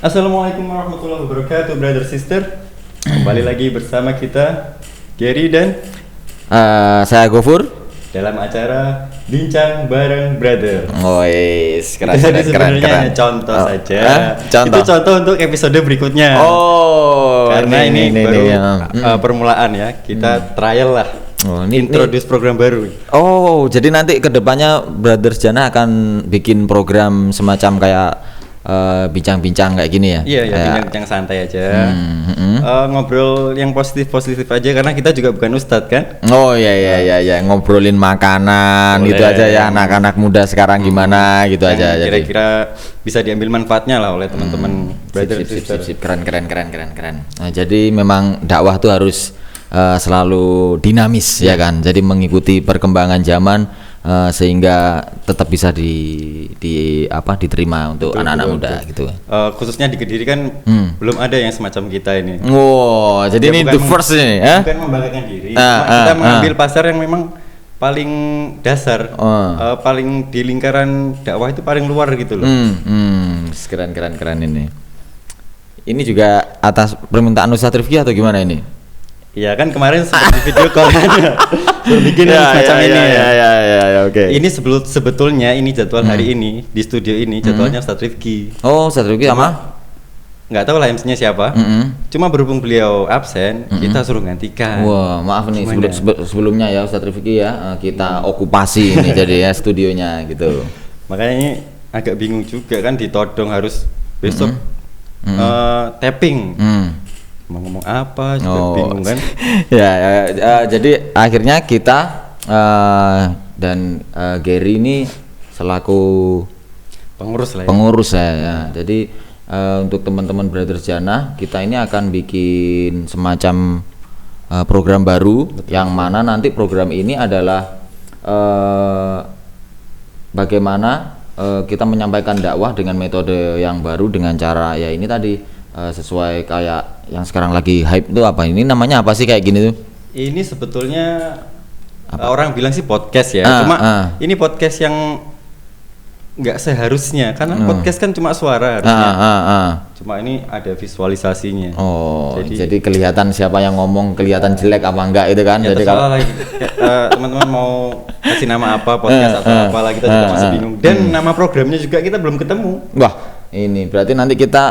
Assalamualaikum warahmatullahi wabarakatuh, brother sister. Kembali lagi bersama kita Gary dan Saya Gofur dalam acara Bincang Bareng Brother. Wes, keren, Itu keren, keren, sebenarnya keren. hanya contoh saja. Contoh. Itu contoh untuk episode berikutnya. Karena ini baru permulaan ya. Kita trial lah. Introduce program baru. Jadi nanti kedepannya Brothers Jana akan bikin program semacam kayak bincang-bincang kayak gini ya? Iya, bincang-bincang santai aja. Ngobrol yang positif-positif aja karena kita juga bukan ustadz kan? Oh iya, ngobrolin makanan. Boleh. Gitu aja ya, anak-anak muda sekarang gimana gitu aja. Kira-kira bisa diambil manfaatnya lah oleh teman-teman brother sister. Keren. Nah, jadi memang dakwah tuh harus selalu dinamis ya kan. Jadi mengikuti perkembangan zaman sehingga tetap bisa diterima untuk anak-anak muda gitu. Khususnya di Kediri kan belum ada yang semacam kita ini. Jadi ini the first ini ya. Bukan membanggakan diri, kita mengambil pasar yang memang paling dasar, paling di lingkaran dakwah itu paling luar gitu loh. Keren ini. Ini juga atas permintaan Ustadz Rifki atau gimana ini? Iya kan kemarin seperti video call bikin semacam ini ya. Oke. Ini sebetulnya ini jadwal hari ini di studio ini jadwalnya Ustadz Rifki. Ustadz Rifki sama? Nggak tahu lah MC-nya siapa. Cuma berhubung beliau absen, kita suruh gantikan. Wah, maaf nih sebelumnya ya Ustadz Rifki ya, kita okupasi ini jadi ya studionya gitu. Makanya ini agak bingung juga kan ditodong harus besok tapping. Mau ngomong apa juga bingung kan. Jadi akhirnya kita dan Gary ini selaku pengurus ya. Jadi untuk teman-teman Brothers Jana, kita ini akan bikin semacam program baru. Betul. Yang mana nanti program ini adalah bagaimana kita menyampaikan dakwah dengan metode yang baru, dengan cara ya ini tadi sesuai kayak yang sekarang lagi hype itu apa, ini namanya apa sih kayak gini tuh? Ini sebetulnya orang bilang sih podcast ya, cuma ini podcast yang nggak seharusnya karena podcast kan cuma suara harusnya. Cuma ini ada visualisasinya. Jadi kelihatan siapa yang ngomong, kelihatan jelek apa enggak itu kan. Ya, jadi kalau teman-teman mau kasih nama apa podcast atau apalah kita juga masih bingung. Dan nama programnya juga kita belum ketemu. Wah, ini berarti nanti kita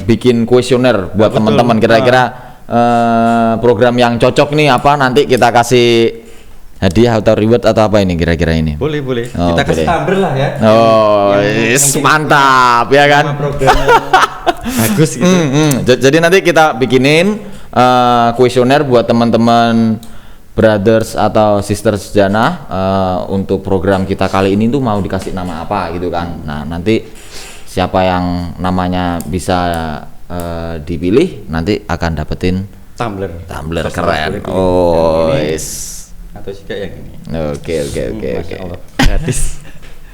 bikin kuesioner buat teman-teman kira-kira program yang cocok nih apa, nanti kita kasih hadiah atau reward atau apa ini kira-kira ini? Boleh. Kita kasih tumbler lah ya. Mantap ya kan. Bagus gitu. Jadi nanti kita bikinin kuesioner buat teman-teman brothers atau sisters Jana untuk program kita kali ini tuh mau dikasih nama apa gitu kan. Nah, nanti siapa yang namanya bisa dipilih nanti akan dapetin tumbler keren. Atau juga yang ini. Oke. Gratis.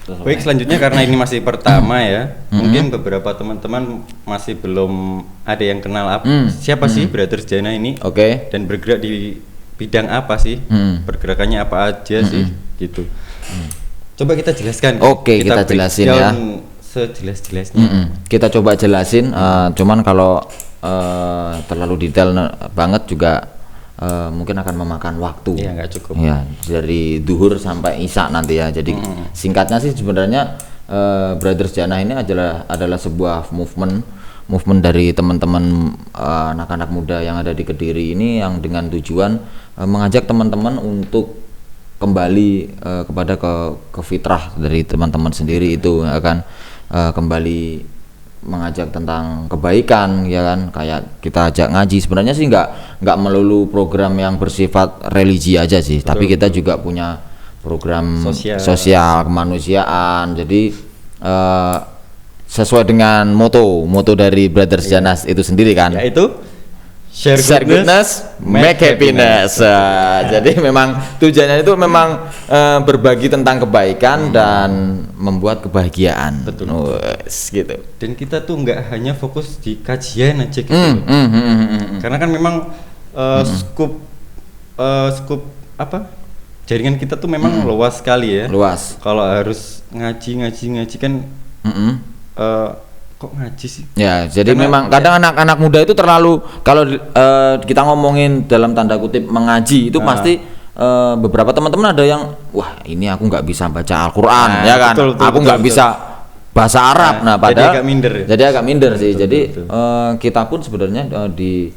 Baik, selanjutnya karena ini masih pertama ya, mungkin beberapa teman-teman masih belum ada yang kenal siapa sih Brothers Jana ini. Dan bergerak di bidang apa sih? Pergerakannya apa aja sih gitu. Coba kita jelaskan. Kita jelasin ya. Sejelas-jelasnya. Kita coba jelasin, cuman kalau terlalu detail banget juga mungkin akan memakan waktu. Iya, nggak cukup. Ya, dari duhur sampai isya nanti ya. Jadi singkatnya sih sebenarnya Brothers Jana ini adalah sebuah movement dari teman-teman anak-anak muda yang ada di Kediri ini, yang dengan tujuan mengajak teman-teman untuk kembali kepada ke fitrah dari teman-teman sendiri itu akan kembali mengajak tentang kebaikan ya kan, kayak kita ajak ngaji. Sebenarnya sih nggak melulu program yang bersifat religi aja sih. Betul, tapi kita juga punya program sosial kemanusiaan. Jadi sesuai dengan moto dari Brothers Jana itu sendiri kan, yaitu Share goodness, make happiness. Jadi memang tujuannya itu memang berbagi tentang kebaikan dan membuat kebahagiaan. Betul. Gitu. Dan kita tuh nggak hanya fokus di kajian aja gitu. Karena kan memang skup jaringan kita tuh memang luas sekali ya. Luas. Kalau harus ngaji kan kok ngaji sih? Ya, jadi karena memang kadang anak-anak muda itu terlalu kalau kita ngomongin dalam tanda kutip mengaji itu pasti beberapa teman-teman ada yang wah ini aku nggak bisa baca Al-Quran ya kan, aku nggak bisa bahasa Arab. Nah, padahal jadi agak minder sih. Jadi kita pun sebenarnya di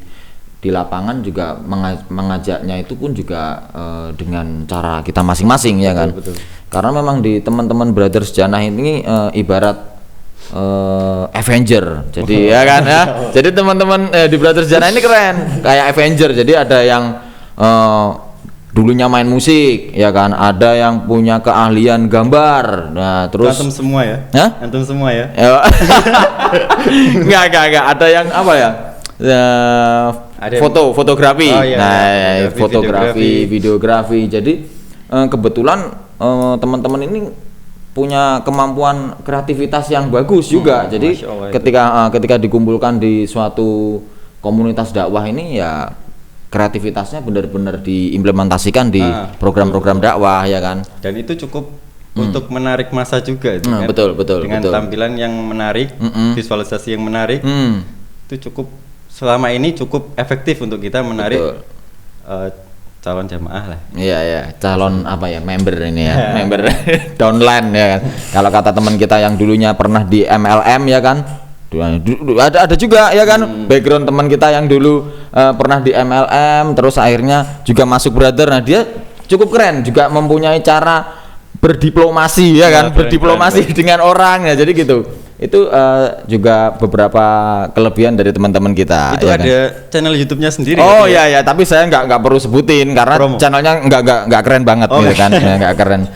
lapangan juga mengajaknya itu pun juga dengan cara kita masing-masing ya kan. Betul. Karena memang di teman-teman Brothers Jannah ini ibarat Avenger, jadi ya kan ya. Jadi teman-teman di Brothers Jannah ini keren, kayak Avenger. Jadi ada yang dulunya main musik, ya kan. Ada yang punya keahlian gambar. Nah, terus antum semua ya? Hah? Antum semua ya? Enggak. Ada yang apa ya? Fotografi. Oh, iya, nah, fotografi, videografi. Jadi kebetulan teman-teman ini punya kemampuan kreativitas yang bagus juga. Jadi ketika dikumpulkan di suatu komunitas dakwah ini ya kreativitasnya benar-benar diimplementasikan di program-program dakwah ya kan. Dan itu cukup untuk menarik massa juga itu kan. Betul. Dengan tampilan yang menarik, visualisasi yang menarik. Itu selama ini cukup efektif untuk kita menarik calon jamaah lah. Iya, calon apa ya, member ini ya, member downline ya kan. Kalau kata teman kita yang dulunya pernah di MLM ya kan, ada juga ya kan, background teman kita yang dulu pernah di MLM, terus akhirnya juga masuk Brother. Nah dia cukup keren, juga mempunyai cara berdiplomasi ya kan, berdiplomasi dengan orang ya, jadi gitu. Itu juga beberapa kelebihan dari teman-teman kita. Itu ya ada kan? Channel YouTube-nya sendiri. Oh iya ya, tapi saya nggak perlu sebutin karena promo. Channelnya nggak keren banget gitu kan, nggak keren.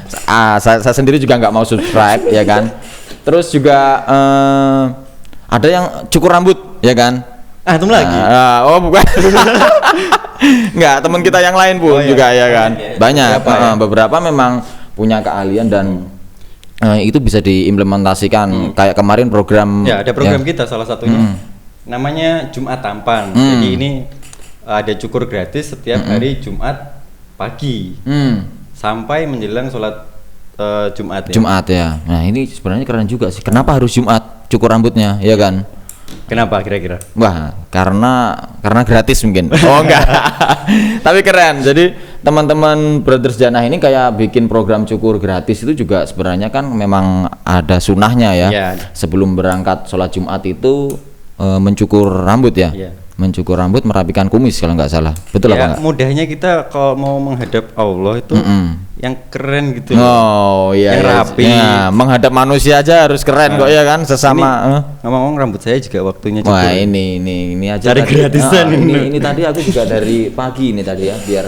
Saya sendiri juga nggak mau subscribe ya kan. Terus juga ada yang cukur rambut ya kan. Itu lagi. Oh bukan. Nggak, teman kita yang lain pun juga ya kan. Banyak. Beberapa memang punya keahlian dan itu bisa diimplementasikan kayak kemarin program. Ya, ada program kita salah satunya. Namanya Jumat Tampan. Jadi ini ada cukur gratis setiap hari Jumat pagi. Sampai menjelang sholat Jumat ya. Jumat ya. Nah, ini sebenarnya keren juga sih. Kenapa harus Jumat cukur rambutnya, ya kan? Kenapa kira-kira? Wah, karena gratis mungkin. Oh enggak. Tapi keren. Jadi teman-teman Brothers Jannah ini kayak bikin program cukur gratis itu juga sebenarnya kan memang ada sunahnya ya. Sebelum berangkat sholat Jumat itu mencukur rambut ya. Mencukur rambut, merapikan kumis kalau nggak salah. Betul apa enggak? Mudahnya kita kalau mau menghadap Allah itu yang keren gitu. Oh iya, yang rapi. Ya, menghadap manusia aja harus keren kok ya kan, sesama. Ngomong rambut saya juga waktunya cukur. Wah, ini aja cari gratisan. Ini tadi aku juga dari pagi ini tadi ya, biar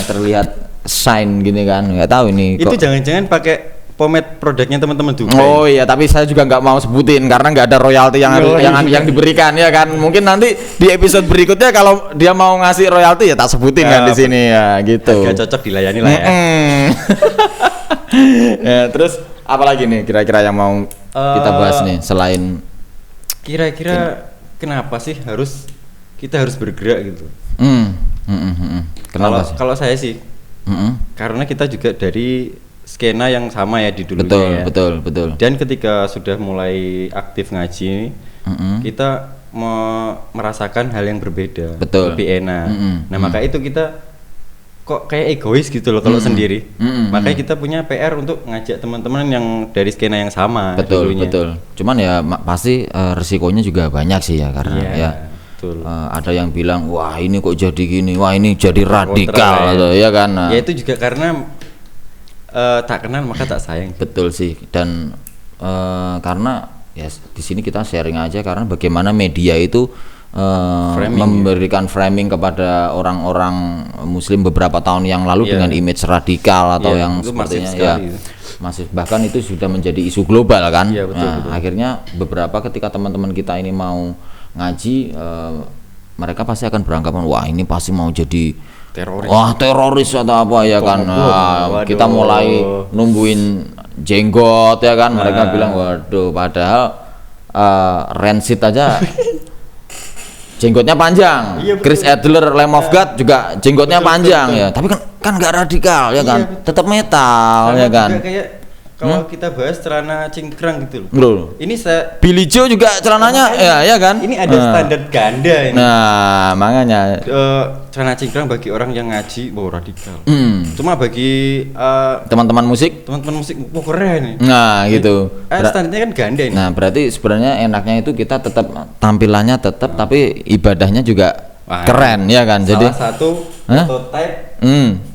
terlihat shine gini kan. Nggak tahu ini. Itu jangan-jangan pakai pomade produknya teman-teman juga. Oh iya, tapi saya juga nggak mau sebutin karena nggak ada royalti yang diberikan ya kan. Mungkin nanti di episode berikutnya kalau dia mau ngasih royalti ya tak sebutin kan di sini ya gitu. Agak cocok dilayani lah ya. Ya, terus apa lagi nih kira-kira yang mau kita bahas nih selain kira-kira kenapa sih kita harus bergerak gitu? Kenapa sih? Kalau saya sih karena kita juga dari skena yang sama ya di dulunya. Betul. Dan ketika sudah mulai aktif ngaji, kita merasakan hal yang berbeda, lebih enak. Nah maka itu kita kok kayak egois gitu loh kalau sendiri. Makanya kita punya PR untuk ngajak teman-teman yang dari skena yang sama. Betul. Cuman ya pasti resikonya juga banyak sih ya karena ya. Ada yang bilang wah ini kok jadi gini, wah ini jadi radikal ya kan. Ya itu juga karena tak kenal maka tak sayang. Betul sih, dan karena ya di sini kita sharing aja karena bagaimana media itu memberikan framing kepada orang-orang Muslim beberapa tahun yang lalu dengan image radikal atau yang sepertinya ya masih, bahkan itu sudah menjadi isu global kan. Betul. Akhirnya beberapa ketika teman-teman kita ini mau ngaji, mereka pasti akan beranggapan wah ini pasti mau jadi teroris atau apa ya kan. Kita mulai numbuhin jenggot ya kan. Mereka bilang waduh, padahal Rancid aja jenggotnya panjang. Chris Adler, Lamb of God juga jenggotnya panjang ya. Tapi kan nggak radikal ya kan. Tetap metal ya kan. Kayak kalau kita bahas celana cingkrang gitu loh. Bro. Ini saya Billy Joe juga celananya ya kan? Ini ada standar ganda ini. Nah, makanya celana cingkrang bagi orang yang ngaji, radikal. Cuma bagi teman-teman musik, keren nih. Nah, gitu. Standarnya kan ganda ini. Nah, berarti sebenarnya enaknya itu kita tetap tampilannya tetap tapi ibadahnya juga keren ya kan. Jadi salah satu prototype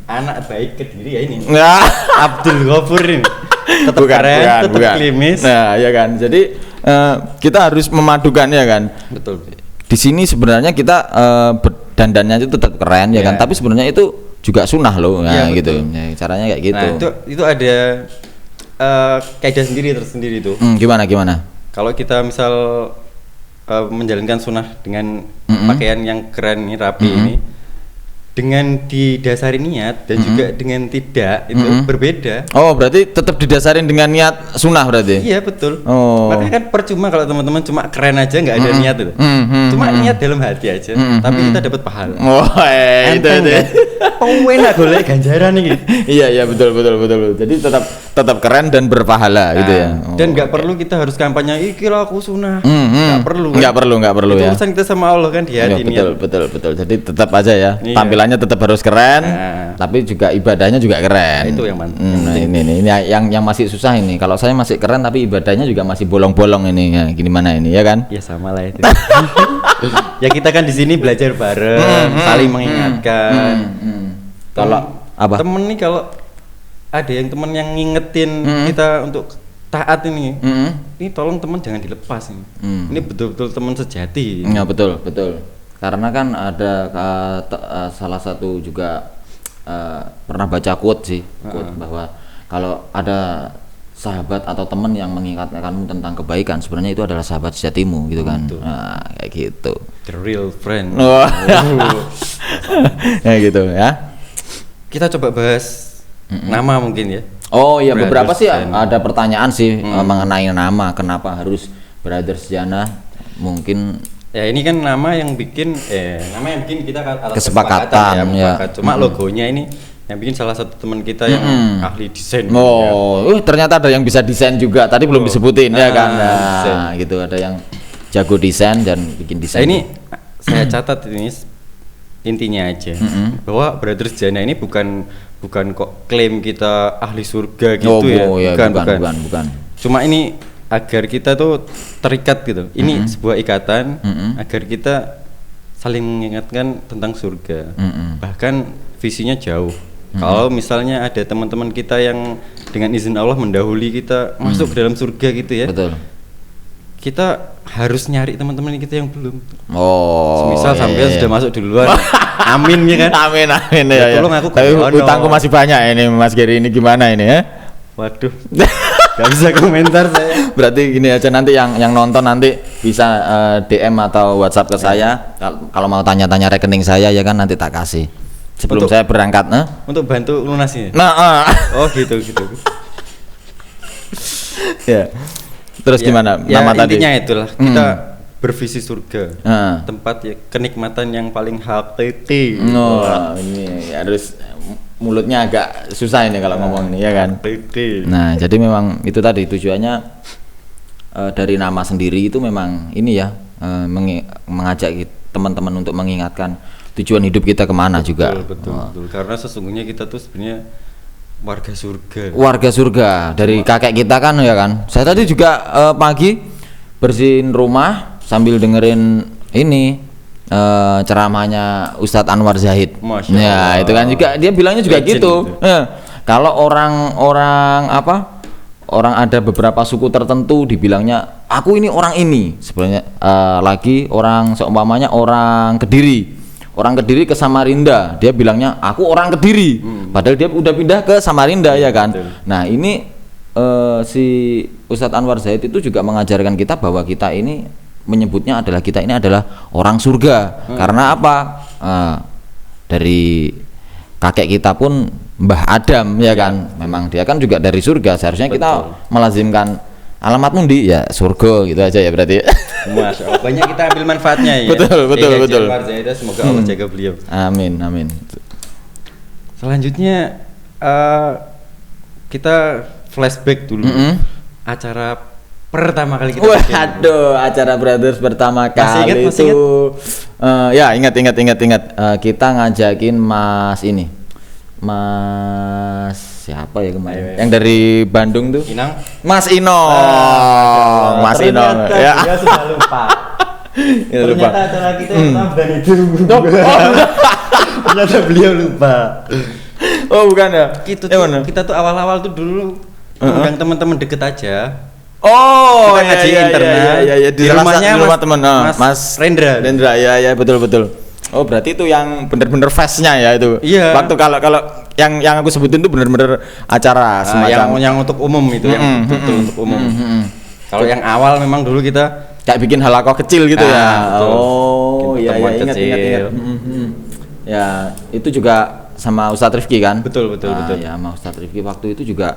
anak baik Kediri ya ini. Abdul Ghafur ini. Tetap keren, tetap klimis. Nah, ya kan. Jadi kita harus memadukan ya kan. Betul. Di sini sebenarnya kita dandannya itu tetap keren ya kan. Tapi sebenarnya itu juga sunnah loh. Nah, gitu. Ya, caranya kayak gitu. Nah, itu ada kaidah tersendiri tuh. Gimana? Kalau kita misal menjalankan sunnah dengan pakaian yang keren ini, rapi ini, dengan didasari niat dan juga dengan tidak itu berbeda. Oh, berarti tetap didasarin dengan niat sunnah berarti? Iya, betul. Oh. Makanya kan percuma kalau teman-teman cuma keren aja nggak ada niat itu. Cuma niat dalam hati aja, tapi kita dapat pahala. Oh, itu. Enak golek ganjaran nih. Iya, betul. Jadi tetap keren dan berpahala gitu ya. Dan nggak perlu kita harus kampanye iki lah aku sunnah. Nggak perlu. Nggak perlu ya. Urusan kita sama Allah kan di hati niat. Betul. Jadi tetap aja ya. Tampilannya tetap harus keren, tapi juga ibadahnya juga keren. Itu yang mantap. Nah, ini yang masih susah ini. Kalau saya masih keren tapi ibadahnya juga masih bolong-bolong ini. Ya, gimana ini ya kan? Ya sama lah itu. Ya kita kan di sini belajar bareng, saling mengingatkan. Kalau apa? Temen nih kalau ada temen yang ngingetin kita untuk taat ini, ini tolong teman jangan dilepas ini. Ini betul-betul teman sejati. Ya betul. Karena kan ada salah satu juga pernah baca quote bahwa kalau ada sahabat atau teman yang mengingatkanmu tentang kebaikan, sebenarnya itu adalah sahabat sejatimu gitu kan. Nah, kayak gitu. The real friend. Ya gitu ya. Kita coba bahas nama mungkin ya. Oh iya, beberapa sih ada pertanyaan sih mengenai nama, kenapa harus Brothers Jannah? Mungkin ya ini kan nama yang bikin kita atas kesepakatan ya. Cuma logonya ini yang bikin salah satu teman kita yang ahli desain. Ternyata ada yang bisa desain juga. Tadi belum disebutin ya kan. Nah, gitu, ada yang jago desain dan bikin desain. Ini saya catat ini intinya aja bahwa Brothers Jannah ini bukan kok klaim kita ahli surga gitu bukan. Cuma ini agar kita tuh terikat gitu. Ini sebuah ikatan agar kita saling mengingatkan tentang surga. Bahkan visinya jauh. Kalau misalnya ada teman-teman kita yang dengan izin Allah mendahului kita masuk ke dalam surga gitu ya. Betul. Kita harus nyari teman-teman kita yang belum. Misal sampai sudah masuk duluan. Amin ya kan? Amin ya. Tolong aku. Tapi utangku masih banyak ini Mas Geri, ini gimana ini ya? Waduh. Gak bisa komentar saya. Berarti gini aja, nanti yang nonton nanti bisa DM atau WhatsApp ke saya kalau mau tanya-tanya rekening saya ya kan, nanti tak kasih sebelum saya berangkat. Untuk bantu lunasi. Oh gitu. Ya. Terus gimana ya, nama tadi? Intinya itulah kita bervisi surga, tempat ya, kenikmatan yang paling hakiki. Ini harus mulutnya agak susah ini kalau ngomong ini ya kan. Nah, jadi memang itu tadi tujuannya dari nama sendiri itu memang ini ya, mengajak teman-teman untuk mengingatkan tujuan hidup kita kemana juga. Betul. Karena sesungguhnya kita tuh sebenarnya warga surga dari kakek kita kan ya kan. Saya tadi juga pagi bersihin rumah sambil dengerin ini ceramahnya Ustadz Anwar Zahid. Ya itu kan juga dia bilangnya juga legend gitu. Kalau orang ada beberapa suku tertentu dibilangnya aku ini orang ini, sebenarnya lagi orang seumpamanya orang Kediri ke Samarinda, dia bilangnya aku orang Kediri, padahal dia udah pindah ke Samarinda ya kan. Nah ini si Ustadz Anwar Zahid itu juga mengajarkan kita bahwa kita ini menyebutnya adalah kita ini adalah orang surga. Karena apa? Dari kakek kita pun Mbah Adam ya kan, memang dia kan juga dari surga. Seharusnya kita melazimkan alamat mundi ya surga gitu aja ya berarti. Masya Allah, banyak kita ambil manfaatnya ya. Betul. Semoga Allah jaga beliau. Amin. Selanjutnya kita flashback dulu. Acara pertama kali kita Waduh, acara Brothers pertama kali masih itu ya ingat. Kita ngajakin Mas siapa ya kemarin? Yang dari Bandung tuh? Inang. Mas Inong. Mas Inong. Ya. Dia sudah lupa. Ternyata acara kita yang bukan itu. Ternyata beliau lupa. Oh, bukan ya? Kita tuh awal-awal tuh dulu undang teman-teman deket aja. Oh, kita ngaji internet. Iya, di rumahnya rumah teman Mas Rendra. Ya, betul. Oh, berarti itu yang bener-bener face-nya ya itu. Iya. Waktu kalau yang aku sebutin itu bener-bener acara semacam yang untuk umum itu, yang betul untuk umum. Kalau yang awal memang dulu kita kayak bikin halakoh kecil gitu ya. Betul. Oh, iya, ingat. Ya, itu juga sama Ustadz Rifki kan? Betul. Ya, sama Ustadz Rifki waktu itu juga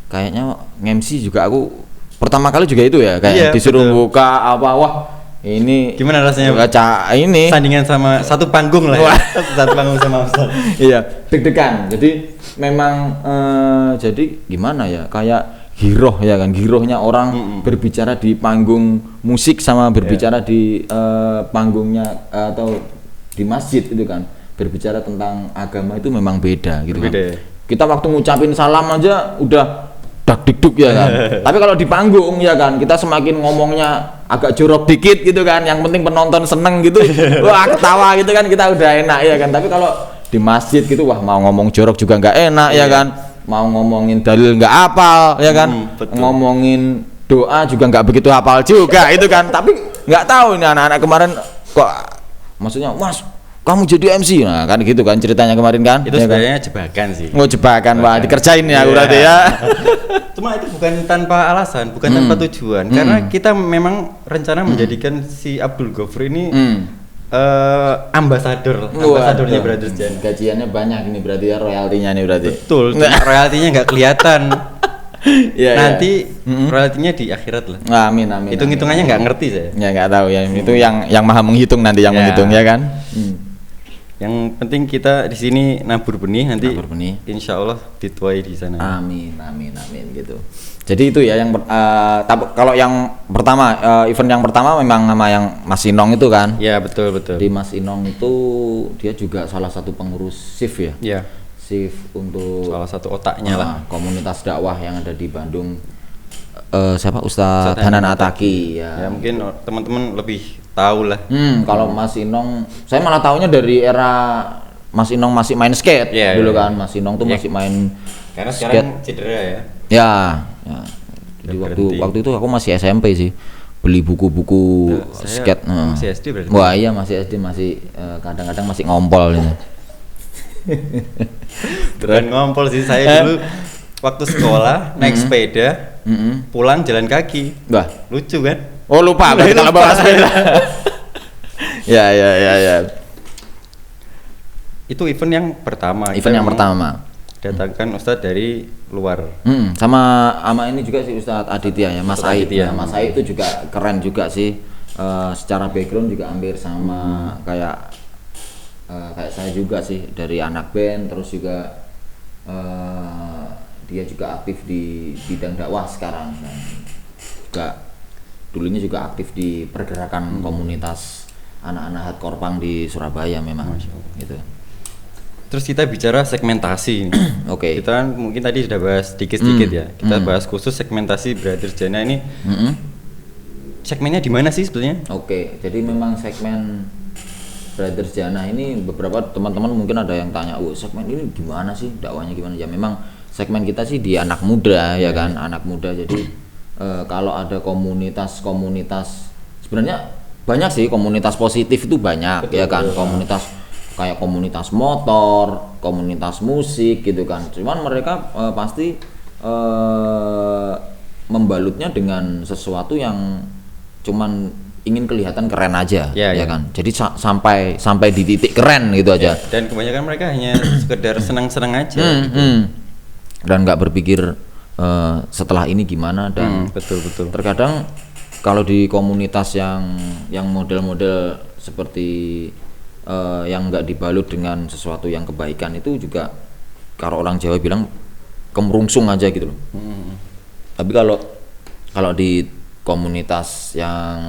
kayaknya nge-MC juga aku pertama kali juga itu ya, kayak disuruh buka wah ini gimana rasanya baca ini sandingan sama satu panggung lah ya. Satu panggung sama Ustaz. Iya, deg-degan. Jadi memang jadi gimana ya, kayak girohnya orang berbicara di panggung musik sama berbicara di panggungnya atau di masjid itu kan, berbicara tentang agama itu memang beda gitu kan. Kita waktu ngucapin salam aja udah dak-dikduk ya kan. Tapi kalau di panggung ya kan, kita semakin ngomongnya agak jorok dikit gitu kan, yang penting penonton seneng gitu. Wah, ketawa gitu kan, kita udah enak ya kan. Tapi kalau di masjid gitu, wah mau ngomong jorok juga nggak enak ya kan. Mau ngomongin dalil nggak hafal ya kan. Ngomongin doa juga nggak begitu hafal juga itu kan. Tapi nggak tahu ini anak-anak kemarin kok maksudnya, Mas kamu jadi MC, nah kan gitu kan ceritanya kemarin kan. Itu ya sebenarnya kan? jebakan sih. Jebakan, wah dikerjain ya berarti ya. Cuma itu bukan tanpa alasan, bukan tanpa tujuan, karena kita memang rencana menjadikan si Abdul Gofri ini ambasadornya Brothers Jana. Gajiannya banyak ini berarti ya, royaltinya nih berarti. Betul, royaltinya nggak kelihatan. Nanti royaltinya di akhirat lah. Amin. Hitung-hitungannya nggak ngerti saya. Ya nggak tahu ya, itu yang maha menghitung nanti yang menghitung ya kan. Yang penting kita di sini nabur benih, nanti insya Allah dituai di sana. Amin gitu. Jadi itu ya yang kalau yang pertama event yang pertama memang nama yang Mas Inong itu kan. Ya betul. Di Mas Inong itu dia juga salah satu pengurus SIF ya. Iya. SIF untuk salah satu otaknya lah. Komunitas dakwah yang ada di Bandung. Siapa Ustadz Hanan Ataki ya. Ya mungkin teman-teman lebih tahu lah. Kalau Mas Inong, saya malah tahunya dari era Mas Inong masih main skate dulu kan. Mas Inong tuh masih main karena skate. Sekarang cedera ya. Ya. Jadi waktu itu aku masih SMP sih, beli buku-buku skate. Masih SD berarti. Wah iya masih SD, masih kadang-kadang masih ngompol ini. Bukan ngompol sih, saya dulu waktu sekolah naik sepeda, pulang jalan kaki. Wah, lucu kan? Oh lupa kalau bawa sepeda. Ya. Itu event yang pertama. Datangkan Ustadz dari luar. Sama ini juga sih Ustadz Aditya ya, Mas Aid. Mas Aid itu juga keren juga sih. Secara background juga hampir sama kayak saya juga sih, dari anak band, terus juga dia juga aktif di bidang dakwah sekarang. Juga dulunya juga aktif di pergerakan komunitas anak-anak hardcore punk di Surabaya memang gitu. Terus kita bicara segmentasi. Oke. Kita kan mungkin tadi sudah bahas sedikit ya. Kita bahas khusus segmentasi Brothers Jana ini. Segmennya di mana sih sebetulnya? Oke. Jadi memang segmen Brothers Jana ini beberapa teman-teman mungkin ada yang tanya, segmen ini gimana sih, dakwahnya gimana? Ya memang segmen kita sih di anak muda ya kan, anak muda. Jadi kalau ada komunitas sebenarnya banyak sih, komunitas positif itu banyak. Betul, ya kan, komunitas kayak komunitas motor, komunitas musik gitu kan. Cuman mereka pasti membalutnya dengan sesuatu yang cuman ingin kelihatan keren aja, ya kan. Jadi sampai di titik keren gitu aja. Dan kebanyakan mereka hanya sekedar senang-senang aja. Gitu. Dan nggak berpikir setelah ini gimana, dan betul. Terkadang kalau di komunitas yang model-model seperti yang nggak dibalut dengan sesuatu yang kebaikan itu juga, kalau orang Jawa bilang kemerungsung aja gitu loh. Tapi kalau di komunitas yang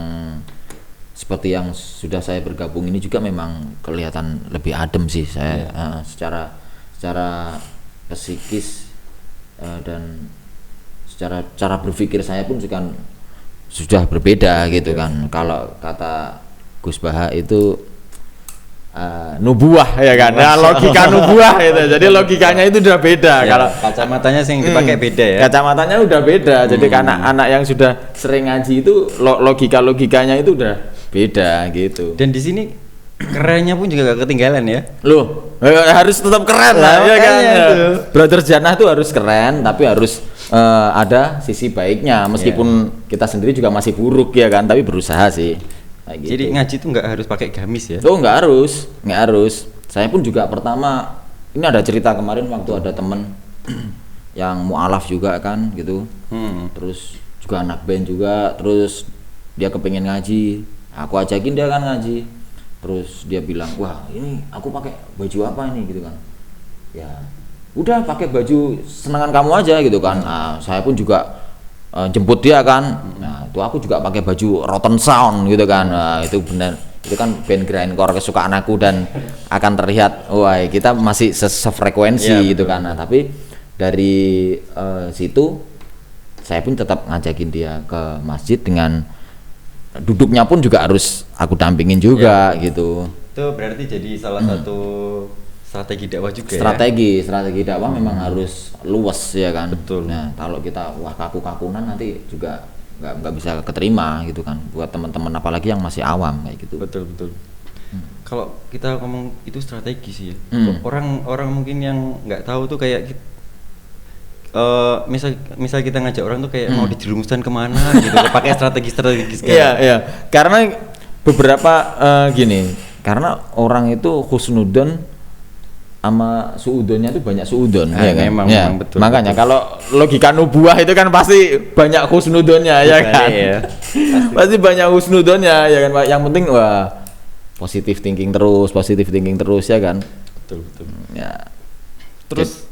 seperti yang sudah saya bergabung ini juga memang kelihatan lebih adem sih saya, secara psikis dan secara cara berpikir saya pun juga sudah berbeda gitu kan. Kalau kata Gus Baha itu nubuah ya kan, logika nubuah itu. Jadi logikanya itu udah beda. Kalau kacamatanya sih yang dipakai beda ya. Kacamatanya udah beda. Jadi anak-anak yang sudah sering ngaji itu logikanya itu udah beda gitu. Dan di sini kerennya pun juga gak ketinggalan ya. Loh, harus tetap keren lah ya kan. Brother Jannah itu harus keren, tapi harus ada sisi baiknya. Meskipun kita sendiri juga masih buruk ya kan, tapi berusaha sih. Gitu. Jadi ngaji itu nggak harus pakai gamis ya? Oh nggak harus. Saya pun juga pertama, ini ada cerita kemarin waktu ada temen yang mu'alaf juga kan gitu, terus juga anak band juga, terus dia kepengen ngaji, aku ajakin dia kan ngaji, terus dia bilang, wah ini aku pakai baju apa ini gitu kan, ya udah pakai baju senangan kamu aja gitu kan. Nah, saya pun juga jemput dia kan, nah itu aku juga pakai baju Rotten Sound gitu kan. Nah, itu benar, itu kan band grindcore kesukaan aku dan akan terlihat wah kita masih sefrekuensi gitu kan. Nah, tapi dari situ saya pun tetap ngajakin dia ke masjid, dengan duduknya pun juga harus aku dampingin juga gitu. Itu berarti jadi salah satu strategi dakwah juga. Strategi dakwah memang harus luas ya kan. Betul. Nah, kalau kita kaku-kakunan nanti juga nggak bisa keterima gitu kan buat teman-teman, apalagi yang masih awam kayak gitu. Betul. Kalau kita ngomong itu strategi sih ya. Orang mungkin yang nggak tahu tuh kayak misal kita ngajak orang tuh kayak mau dijerumuskan kemana gitu, pakai strategi segala. Iya. Karena beberapa gini, karena orang itu husnudon sama suudonnya itu banyak suudon ya kan? Memang betul. Makanya kalau logika nubuah itu kan pasti banyak husnudonnya ya kan. Iya. Pasti banyak husnudonnya ya kan. Yang penting positive thinking terus ya kan. Betul. Ya. Terus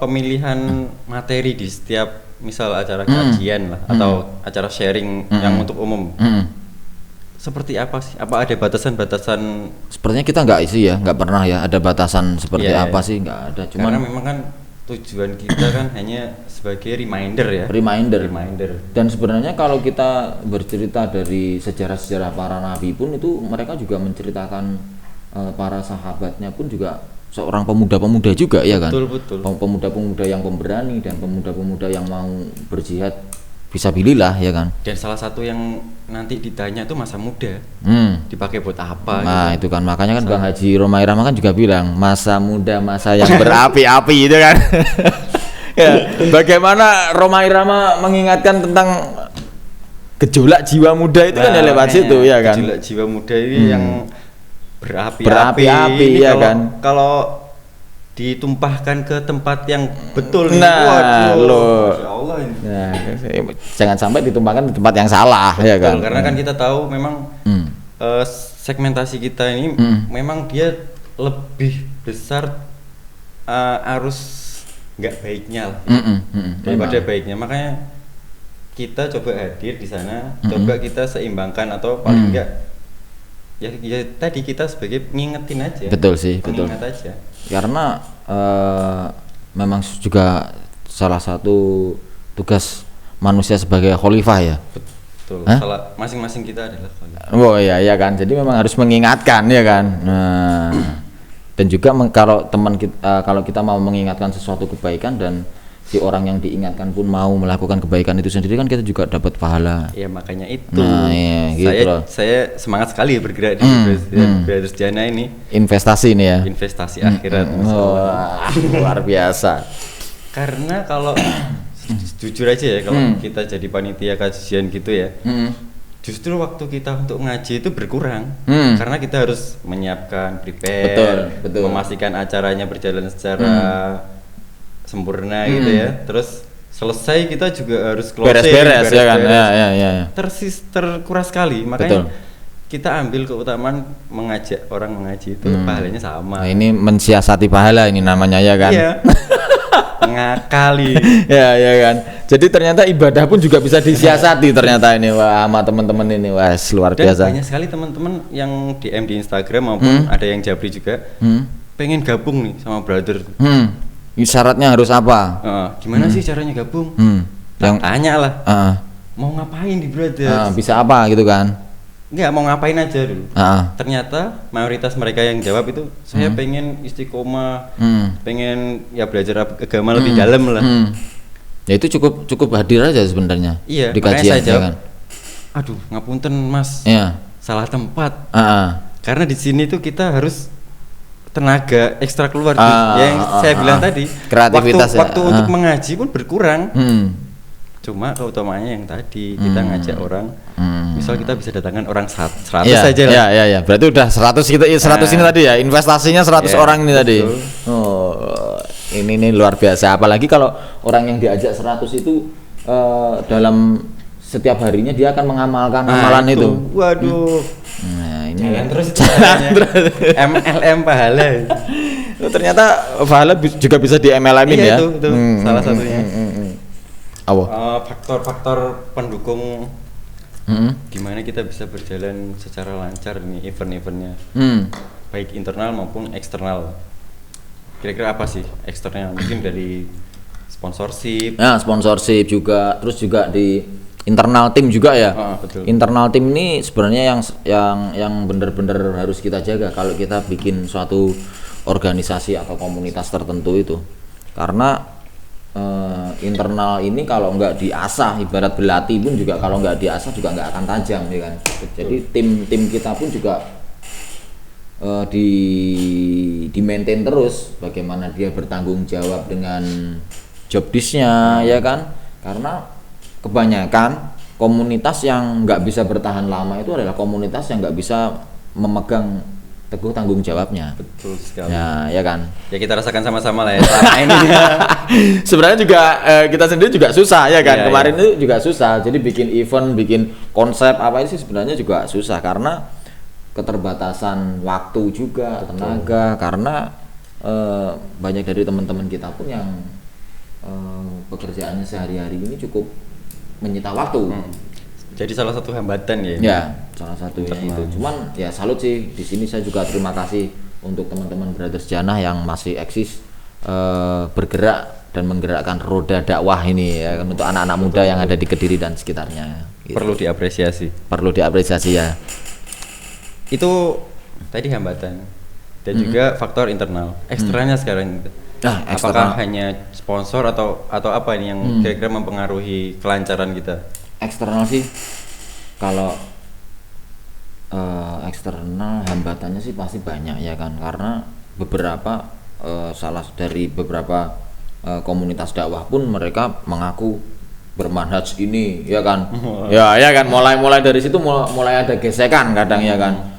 pemilihan materi di setiap misal acara kajian lah atau acara sharing yang untuk umum. Seperti apa sih? Apa ada batasan-batasan? Sepertinya kita nggak pernah ya ada batasan seperti apa sih, nggak ada. Karena memang kan tujuan kita kan hanya sebagai reminder ya. Reminder. Dan sebenarnya kalau kita bercerita dari sejarah-sejarah para nabi pun itu mereka juga menceritakan para sahabatnya pun juga seorang pemuda-pemuda juga ya kan. Betul. Pemuda-pemuda yang pemberani dan pemuda-pemuda yang mau berjihad fisabilillah ya kan. Dan salah satu yang nanti ditanya tuh masa muda dipakai buat apa? Nah gitu. Itu kan makanya kan Bang Haji Romai Rama kan juga bilang masa muda masa yang berapi-api itu kan. Ya, bagaimana Romai Rama mengingatkan tentang gejolak jiwa muda itu kan lewat situ ya kan. Gejolak jiwa muda ini yang berapi-api ya kan. Kalau ditumpahkan ke tempat yang betul jangan sampai ditumpahkan di tempat yang salah. Betul, ya kan, karena kan kita tahu memang segmentasi kita ini memang dia lebih besar arus nggak baiknya daripada baiknya, makanya kita coba hadir di sana, coba kita seimbangkan atau paling enggak ya tadi kita sebagai ngingetin aja. Betul sih, betul. Aja. Karena memang juga salah satu tugas manusia sebagai khalifah ya. Betul. Masing-masing kita adalah khalifah. Oh iya kan. Jadi memang harus mengingatkan ya kan. Dan juga kalau kita mau mengingatkan sesuatu kebaikan dan si orang yang diingatkan pun mau melakukan kebaikan itu sendiri kan kita juga dapat pahala. Ya makanya itu. Saya semangat sekali bergerak di Brothers Jannah ini. Investasi ini ya. Investasi akhirat. Luar biasa. Karena kalau jujur aja ya, kalau kita jadi panitia kajian gitu ya, justru waktu kita untuk ngaji itu berkurang. Karena kita harus menyiapkan, prepare, betul. Memastikan acaranya berjalan secara sempurna gitu ya. Terus selesai kita juga harus closing, beres-beres ya kan. Ya. Terkuras sekali. Makanya kita ambil keutamaan mengajak orang mengaji itu pahalanya sama. Nah, ini mensiasati pahala ini namanya ya kan. Iya. Ngakali. Ya kan. Jadi ternyata ibadah pun juga bisa disiasati ternyata ini, wah, sama teman-teman ini, wah, luar Dan biasa. banyak sekali teman-teman yang DM di Instagram maupun ada yang japri juga pengen gabung nih sama brother. Syaratnya harus apa? Gimana sih caranya gabung? Yang tanya lah. Mau ngapain di brother? Bisa apa gitu kan? Enggak, mau ngapain aja dulu. Ternyata mayoritas mereka yang jawab itu saya pengen istiqomah, pengen ya belajar agama lebih dalam lah. Ya itu cukup hadir aja sebenarnya. Iya, di makanya kajian, saya jawab, ya kan? Aduh, ngapunten Mas, salah tempat. Karena di sini tuh kita harus tenaga ekstra keluar yang saya bilang tadi. Kreativitas waktu untuk mengaji pun berkurang. Cuma keutamaannya yang tadi kita ngajak orang, misal kita bisa datangkan orang 100 saja lah. Iya. Berarti udah 100 kita 100 ini tadi ya, investasinya 100 orang ini tadi. Ini luar biasa. Apalagi kalau orang yang diajak 100 itu dalam setiap harinya dia akan mengamalkan amalan itu. Waduh. Nah, ini jalan terus MLM pahala. Ternyata pahala juga bisa di MLM-in ya. Itu salah satunya. Faktor-faktor pendukung gimana kita bisa berjalan secara lancar nih event-eventnya, baik internal maupun eksternal. Kira-kira apa sih eksternal? Mungkin dari sponsorship. Nah, sponsorship juga, terus juga di internal tim juga ya. Betul. Internal tim ini sebenarnya yang benar-benar harus kita jaga kalau kita bikin suatu organisasi atau komunitas tertentu itu, karena internal ini kalau nggak diasah, ibarat belati pun juga kalau nggak diasah juga nggak akan tajam, ya kan. Jadi tim kita pun juga di maintain terus, bagaimana dia bertanggung jawab dengan job disk-nya, ya kan. Karena kebanyakan komunitas yang nggak bisa bertahan lama itu adalah komunitas yang nggak bisa memegang teguh tanggung jawabnya. Betul sekali. Ya kan. Ya kita rasakan sama-sama lah ya selama ini. Sebenarnya juga kita sendiri juga susah, ya kan. Kemarin itu juga susah. Jadi bikin event, bikin konsep apa ini sih sebenarnya juga susah karena keterbatasan waktu juga, tenaga. Karena banyak dari teman-teman kita pun yang pekerjaannya sehari-hari ini cukup menyita waktu. Jadi salah satu hambatan ya. Ya, salah satunya itu. Cuman ya salut sih, di sini saya juga terima kasih untuk teman-teman Brothers Jannah yang masih eksis bergerak dan menggerakkan roda dakwah ini ya, untuk anak-anak muda yang ada di Kediri dan sekitarnya. Gitu. Perlu diapresiasi. Perlu diapresiasi ya. Itu tadi hambatan dan juga faktor internal. Eksternalnya sekarang apakah hanya sponsor atau apa ini yang kira-kira mempengaruhi kelancaran kita? Eksternal sih, kalau eksternal hambatannya sih pasti banyak, ya kan, karena beberapa salah dari beberapa komunitas dakwah pun mereka mengaku bermanhaj ini, ya kan. Ya kan, mulai dari situ mulai ada gesekan kadang, ya kan.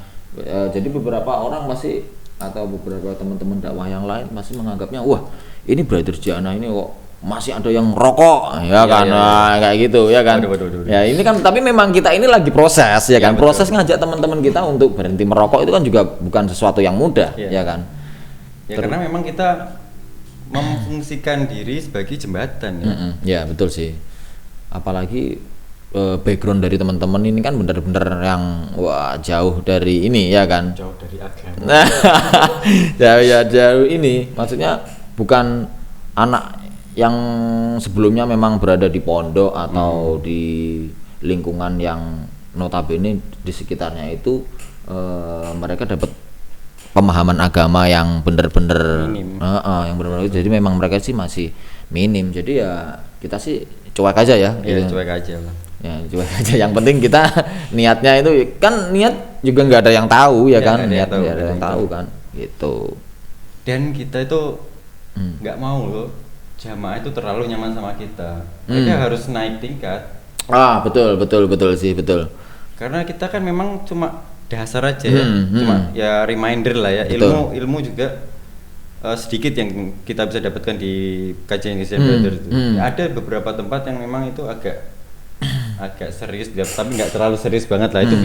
Jadi beberapa orang masih, atau beberapa teman-teman dakwah yang lain masih menganggapnya, wah ini Brothers Jannah ini kok masih ada yang rokok, ya kan. Nah, kayak gitu, ya kan. Waduh. Ya ini kan, tapi memang kita ini lagi proses, ya kan. Proses ngajak teman-teman kita untuk berhenti merokok itu kan juga bukan sesuatu yang mudah, ya kan. Ya karena memang kita memfungsikan diri sebagai jembatan, ya. Ya betul sih. Apalagi background dari teman-teman ini kan benar-benar yang jauh dari ini, ya kan. Jauh dari agama. Jauh ini, maksudnya bukan anak yang sebelumnya memang berada di pondok atau di lingkungan yang notabene di sekitarnya itu mereka dapat pemahaman agama yang benar-benar yang benar-benar, jadi memang mereka sih masih minim. Jadi ya kita sih cuek aja ya. Iya, cuek aja lah. Ya cuek aja. Yang penting kita niatnya itu kan, niat juga nggak ada yang tahu, ya kan. Niat nggak ada yang tahu kan, gitu. Dan kita itu nggak mau loh jamaah itu terlalu nyaman sama kita. Mereka harus naik tingkat. Betul sih, betul. Karena kita kan memang cuma dasar aja ya. Cuma ya reminder lah ya. Ilmu juga sedikit yang kita bisa dapatkan di kajian Brothers itu. Ada beberapa tempat yang memang itu agak serius, tapi nggak terlalu serius banget lah. Itu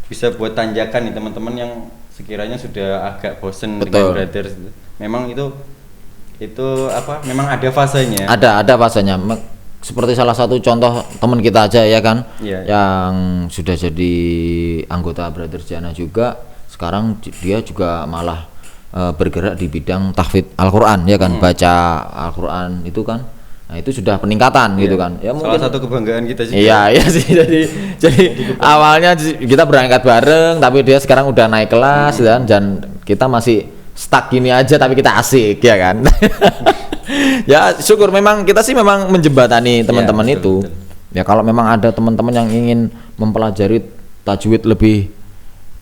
bisa buat tanjakan nih teman-teman yang sekiranya sudah agak bosen dengan Brothers. Memang itu Itu apa? Memang ada fasenya. Ada fasenya. Seperti salah satu contoh teman kita aja ya kan, yang sudah jadi anggota Brothers Jannah juga, sekarang dia juga malah bergerak di bidang tahfidz Al-Qur'an ya kan, baca Al-Qur'an itu kan. Nah, itu sudah peningkatan gitu kan. Ya mungkin salah satu kebanggaan kita juga. Iya sih. Jadi awalnya kita berangkat bareng, tapi dia sekarang udah naik kelas dan kita masih stuck gini aja, tapi kita asik ya kan. Ya syukur, memang kita sih memang menjembatani teman-teman itu. Betul. Ya kalau memang ada teman-teman yang ingin mempelajari tajwid lebih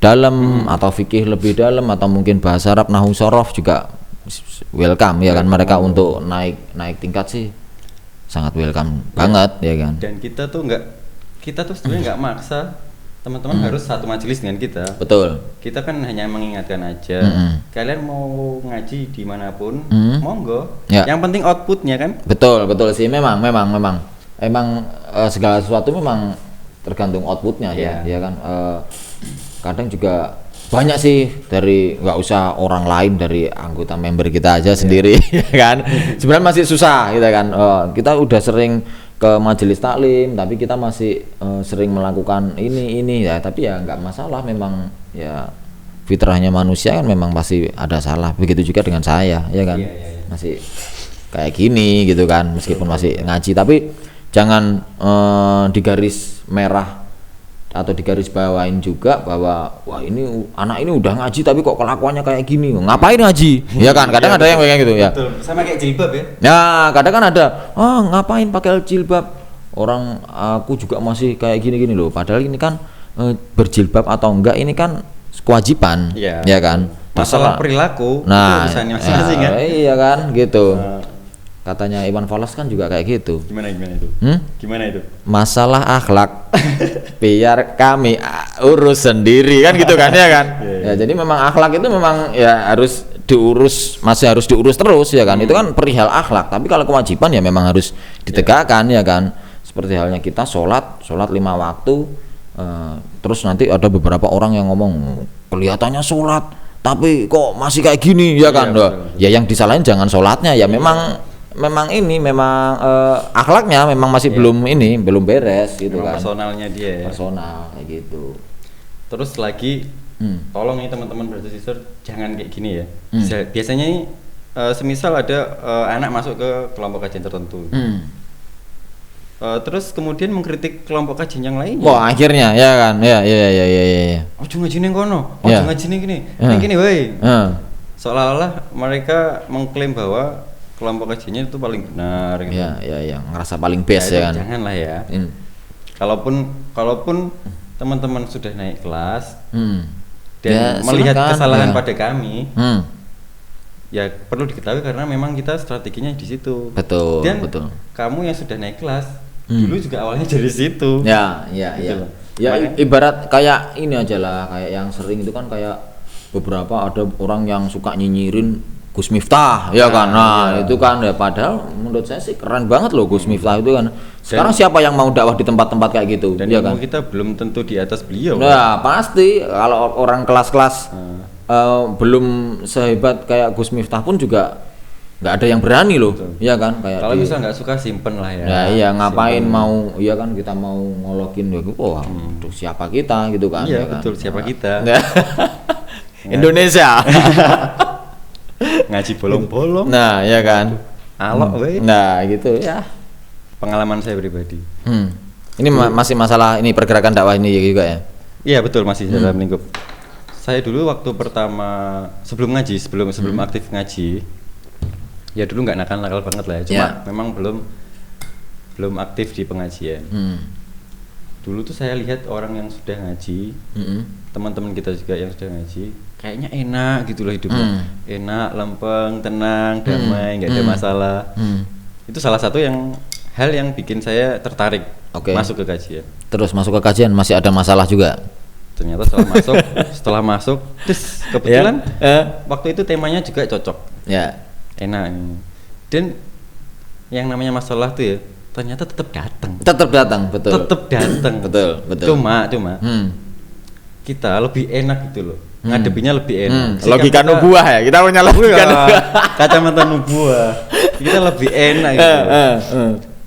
dalam atau fikih lebih dalam atau mungkin bahasa Arab nahwu shorof juga welcome ya kan, mereka untuk naik tingkat sih sangat welcome banget ya kan. Dan kita tuh sebenarnya nggak maksa teman-teman harus satu majelis dengan kita. Betul. Kita kan hanya mengingatkan aja. Kalian mau ngaji dimanapun, monggo. Ya. Yang penting outputnya kan. Betul sih, memang segala sesuatu memang tergantung outputnya ya kan. Kadang juga banyak sih dari, nggak usah orang lain, dari anggota member kita aja sendiri ya kan. Sebenarnya masih susah gitu kan. Kita udah sering ke majelis taklim, tapi kita masih sering melakukan ini ya, tapi ya nggak masalah, memang ya fitrahnya manusia kan, memang pasti ada salah. Begitu juga dengan saya ya kan, masih kayak gini gitu kan, meskipun masih ngaji, tapi jangan digaris merah atau digaris bawain juga bahwa wah ini anak ini udah ngaji tapi kok kelakuannya kayak gini, ngapain ngaji ya kan. Kadang ada yang kayak gitu ya. Betul. Sama kayak jilbab ya. Ya kadang kan ada, ngapain pakai jilbab, orang aku juga masih kayak gini loh, padahal ini kan berjilbab atau enggak ini kan kewajiban ya kan. Masalah perilaku nah itu urusannya masing-masing kan. Iya kan gitu. Katanya Iwan Fals kan juga kayak gitu. Gimana itu? Gimana itu? Masalah akhlak biar kami urus sendiri kan gitu kan ya kan. Ya jadi memang akhlak itu memang ya harus diurus, masih harus diurus terus ya kan. Itu kan perihal akhlak, tapi kalau kewajiban ya memang harus ditegakkan ya kan. Seperti halnya kita sholat 5 waktu, terus nanti ada beberapa orang yang ngomong kelihatannya sholat tapi kok masih kayak gini ya kan. Ya yang disalahin jangan sholatnya ya, memang akhlaknya memang masih belum beres gitu memang kan. Personalnya dia. Personal kayak gitu. Terus lagi tolong nih teman-teman brother sister, jangan kayak gini ya. Biasanya nih semisal ada anak masuk ke kelompok kajian tertentu. Terus kemudian mengkritik kelompok kajian yang lainnya. Wah, akhirnya ya kan. Ya. Ojo ngaji ning kono, ojo ngaji ning kene. Ning kene wae. Seolah-olah mereka mengklaim bahwa kelompok kajiannya itu paling benar gitu. Ya, ngerasa paling best ya kan. Janganlah ya. Kalaupun teman-teman sudah naik kelas dan melihat kesalahan pada kami, ya perlu diketahui karena memang kita strateginya di situ. Betul. Kamu yang sudah naik kelas dulu juga awalnya dari situ. Ya. Ibarat kayak ini aja lah, kayak yang sering itu kan kayak beberapa ada orang yang suka nyinyirin Gus Miftah ya kan. Itu kan ya, padahal menurut saya sih keren banget loh Gus Miftah itu kan. Sekarang siapa yang mau dakwah di tempat-tempat kayak gitu? Dan ya ilmu kan? kita belum tentu di atas beliau. Nah, pasti kalau orang kelas-kelas belum sehebat kayak Gus Miftah pun juga nggak ada yang berani loh. Iya kan? Kayak kalau bisa nggak suka simpen lah ya. Nah, iya, ngapain mau iya kan, kita mau ngolokin siapa kita gitu kan. Iya, ya betul, kan? siapa kita. Indonesia. Ngaji bolong-bolong. Nah, ya kan. Alok weh. Nah, gitu ya. Pengalaman saya pribadi. Ini masih masalah ini pergerakan dakwah ini juga ya. Iya, betul, masih dalam lingkup. Saya dulu waktu pertama sebelum aktif ngaji, ya dulu nggak nakal banget lah ya. Cuma memang belum aktif di pengajian. Dulu tuh saya lihat orang yang sudah ngaji, teman-teman kita juga yang sudah ngaji, kayaknya enak gitu loh hidupnya. Enak, lempeng, tenang, damai, nggak ada masalah. Itu salah satu hal yang bikin saya tertarik masuk ke kajian. Terus masuk ke kajian masih ada masalah juga. Ternyata setelah masuk terus kebetulan waktu itu temanya juga cocok. Enak. Dan yang namanya masalah tuh ya ternyata tetap datang, betul. Cuma kita lebih enak gitu loh ngadepinya lebih enak. Logika nubuah ya, kita punya logika nubuah. Kacamata nubuah. Kita lebih enak gitu.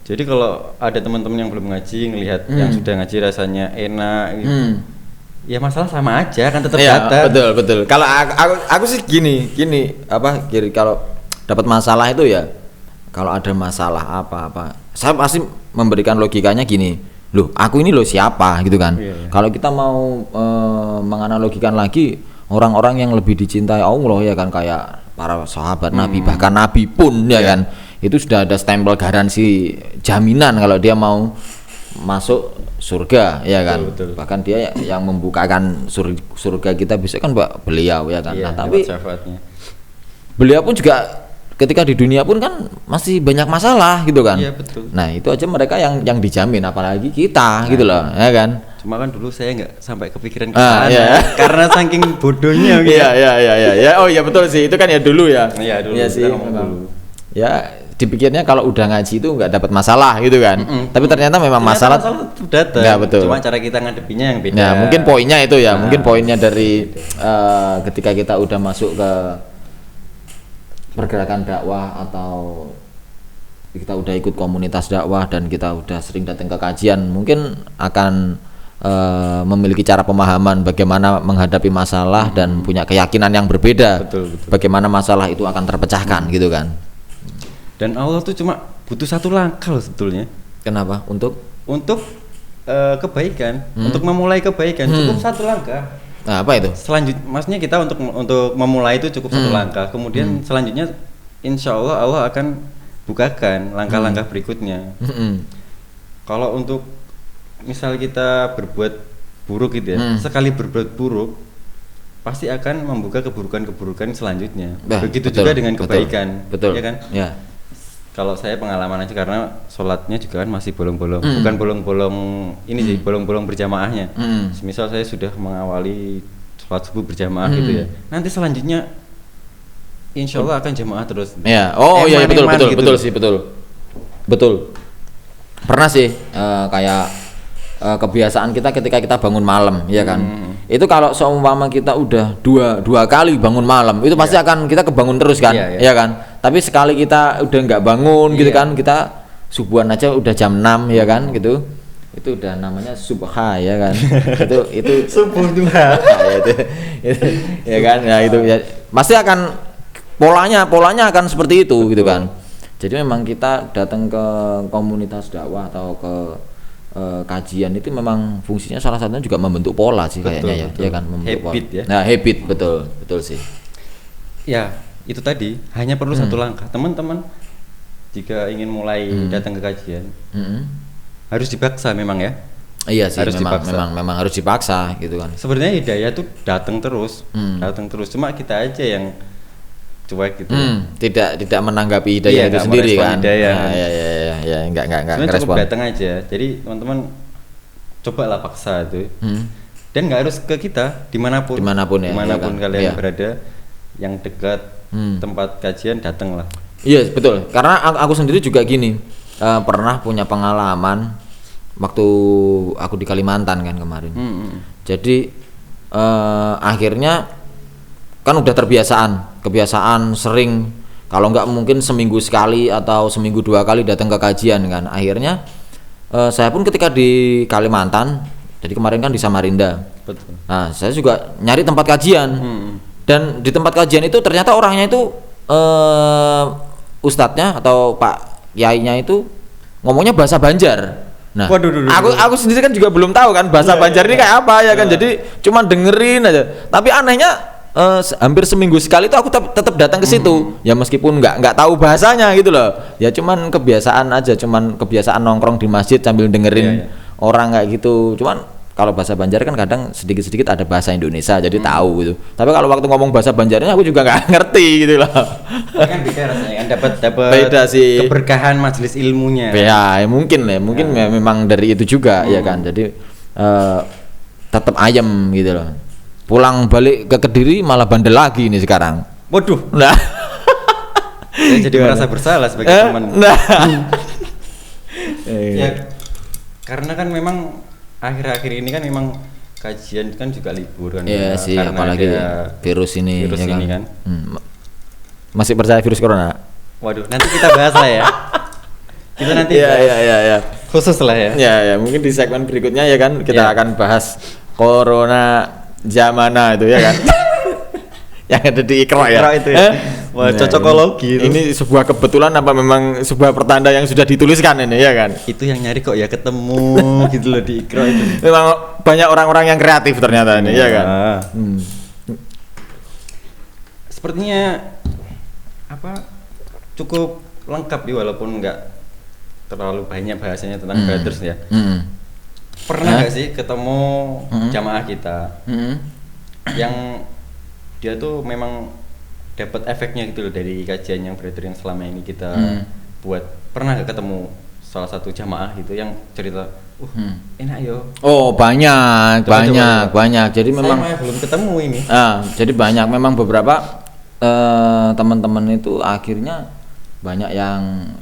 Jadi kalau ada teman-teman yang belum ngaji ngelihat yang sudah ngaji rasanya enak gitu. Ya masalah sama aja kan tetap datang. Betul. Kalau aku sih gini kalau dapat masalah itu ya, kalau ada masalah apa saya pasti memberikan logikanya gini, loh aku ini loh siapa gitu kan. Kalau kita mau menganalogikan lagi orang-orang yang lebih dicintai Allah ya kan, kayak para sahabat Nabi, bahkan Nabi pun ya kan, itu sudah ada stempel garansi jaminan kalau dia mau masuk surga ya kan. Betul. Bahkan dia yang membukakan surga kita bisa kan beliau ya kan. Nah, tapi beliau pun juga ketika di dunia pun kan masih banyak masalah gitu kan. Iya betul. Nah itu aja mereka yang dijamin, apalagi kita gitu loh ya kan. Cuma kan dulu saya nggak sampai kepikiran ke sana karena saking bodohnya gitu. Iya. Oh iya betul sih, itu kan ya dulu ya. Iya dulu. Iya sih. Dulu. Ya dipikirnya kalau udah ngaji itu nggak dapat masalah gitu kan. Tapi ternyata memang masalah itu datang. Ya, betul. Cuma cara kita ngadepinya yang beda. Nah mungkin poinnya itu ya, mungkin poinnya dari ketika kita udah masuk ke pergerakan dakwah atau kita udah ikut komunitas dakwah dan kita udah sering datang ke kajian, mungkin akan memiliki cara pemahaman bagaimana menghadapi masalah dan punya keyakinan yang berbeda. Betul. Bagaimana masalah itu akan terpecahkan gitu kan. Dan Allah tuh cuma butuh satu langkah loh sebetulnya. Kenapa? Untuk kebaikan, untuk memulai kebaikan cukup satu langkah. Nah, apa itu? Maksudnya kita untuk memulai itu cukup satu langkah. Kemudian selanjutnya insya Allah akan bukakan langkah-langkah berikutnya. Kalau untuk misal kita berbuat buruk gitu ya, sekali berbuat buruk pasti akan membuka keburukan-keburukan selanjutnya. Begitu juga dengan kebaikan. Betul. Ya kan? Ya. Kalau saya pengalaman aja karena sholatnya juga kan masih bolong-bolong, bukan bolong-bolong ini sih, bolong-bolong berjamaahnya. Misal saya sudah mengawali sholat subuh berjamaah gitu ya, nanti selanjutnya insya Allah akan jamaah terus. Ya, iya betul gitu. Betul. Pernah sih kayak kebiasaan kita ketika kita bangun malam, ya kan. Itu kalau seumpama kita udah dua kali bangun malam, itu pasti akan kita kebangun terus kan, ya kan. Tapi sekali kita udah nggak bangun gitu kan, kita subuhan aja udah jam 6 ya kan gitu. Itu udah namanya subha ya kan. itu subuh duha. Ya kan. Ya itu ya pasti akan polanya akan seperti itu gitu kan. Jadi memang kita datang ke komunitas dakwah atau ke kajian itu memang fungsinya salah satunya juga membentuk pola sih kayaknya ya kan, membentuk habit pola. Ya. Nah, habit betul sih. Ya, itu tadi hanya perlu satu langkah. Teman-teman jika ingin mulai datang ke kajian harus dipaksa memang ya. Iya sih, memang harus dipaksa gitu kan. Sebenarnya hidayah tuh datang terus. Cuma kita aja yang cuek gitu. Tidak menanggapi hidayah itu sendiri kan. Ya, enggak respon. Cukup datang aja. Jadi teman-teman cobalah paksa itu. Dan nggak harus ke kita, dimanapun ya, kalian berada, yang dekat tempat kajian datanglah. Iya betul. Karena aku sendiri juga gini, pernah punya pengalaman waktu aku di Kalimantan kan kemarin. Jadi akhirnya kan udah kebiasaan sering, kalau nggak mungkin seminggu sekali atau seminggu 2 kali datang ke kajian kan. Akhirnya saya pun ketika di Kalimantan, jadi kemarin kan di Samarinda. Betul. Nah saya juga nyari tempat kajian dan di tempat kajian itu ternyata orangnya itu ustadznya atau Pak Yainya itu ngomongnya bahasa Banjar. Nah, aku sendiri kan juga belum tahu kan bahasa Banjar ini kayak apa ya kan. Jadi cuma dengerin aja. Tapi anehnya hampir seminggu sekali itu aku tetap datang ke situ. Ya meskipun nggak tahu bahasanya gitu loh. Ya cuman kebiasaan aja, kebiasaan nongkrong di masjid sambil dengerin orang kayak gitu. Cuman kalau bahasa Banjar kan kadang sedikit-sedikit ada bahasa Indonesia jadi tahu gitu. Tapi kalau waktu ngomong bahasa Banjarnya aku juga nggak ngerti gitu loh. Kan beda rasanya kan, dapat beda sih keberkahan majelis ilmunya. Ya mungkin memang dari itu juga ya kan. Jadi tetap ayam gitu loh. Pulang balik ke Kediri malah bandel lagi nih sekarang. Waduh. Nah. Saya jadi merasa bersalah sebagai teman. Ya, karena kan memang akhir-akhir ini kan memang kajian kan juga libur kan. Iya sih, apalagi virus ini ya kan. Ini kan. Masih percaya virus corona? Waduh, nanti kita bahas lah ya. Kita nanti ya. Khusus lah ya. Ya, mungkin di segmen berikutnya ya kan kita akan bahas corona zamana itu ya kan. Yang ada di Iqra ya. Itu ya. Wah, cocokologi itu. Ini sebuah kebetulan apa memang sebuah pertanda yang sudah dituliskan ini ya kan? Itu yang nyari kok ya ketemu gitu loh di Iqra itu. Memang banyak orang-orang yang kreatif ternyata ini ya kan. Sepertinya cukup lengkap walaupun nggak terlalu banyak bahasanya tentang brothers ya. Pernah nggak sih ketemu jamaah kita yang dia tuh memang dapat efeknya gitu loh dari kajian yang brother yang selama ini kita buat. Pernah nggak ketemu salah satu jamaah gitu yang cerita enak yo? Oh banyak. Jadi memang saya belum ketemu ini. Jadi banyak memang beberapa teman-teman itu akhirnya banyak yang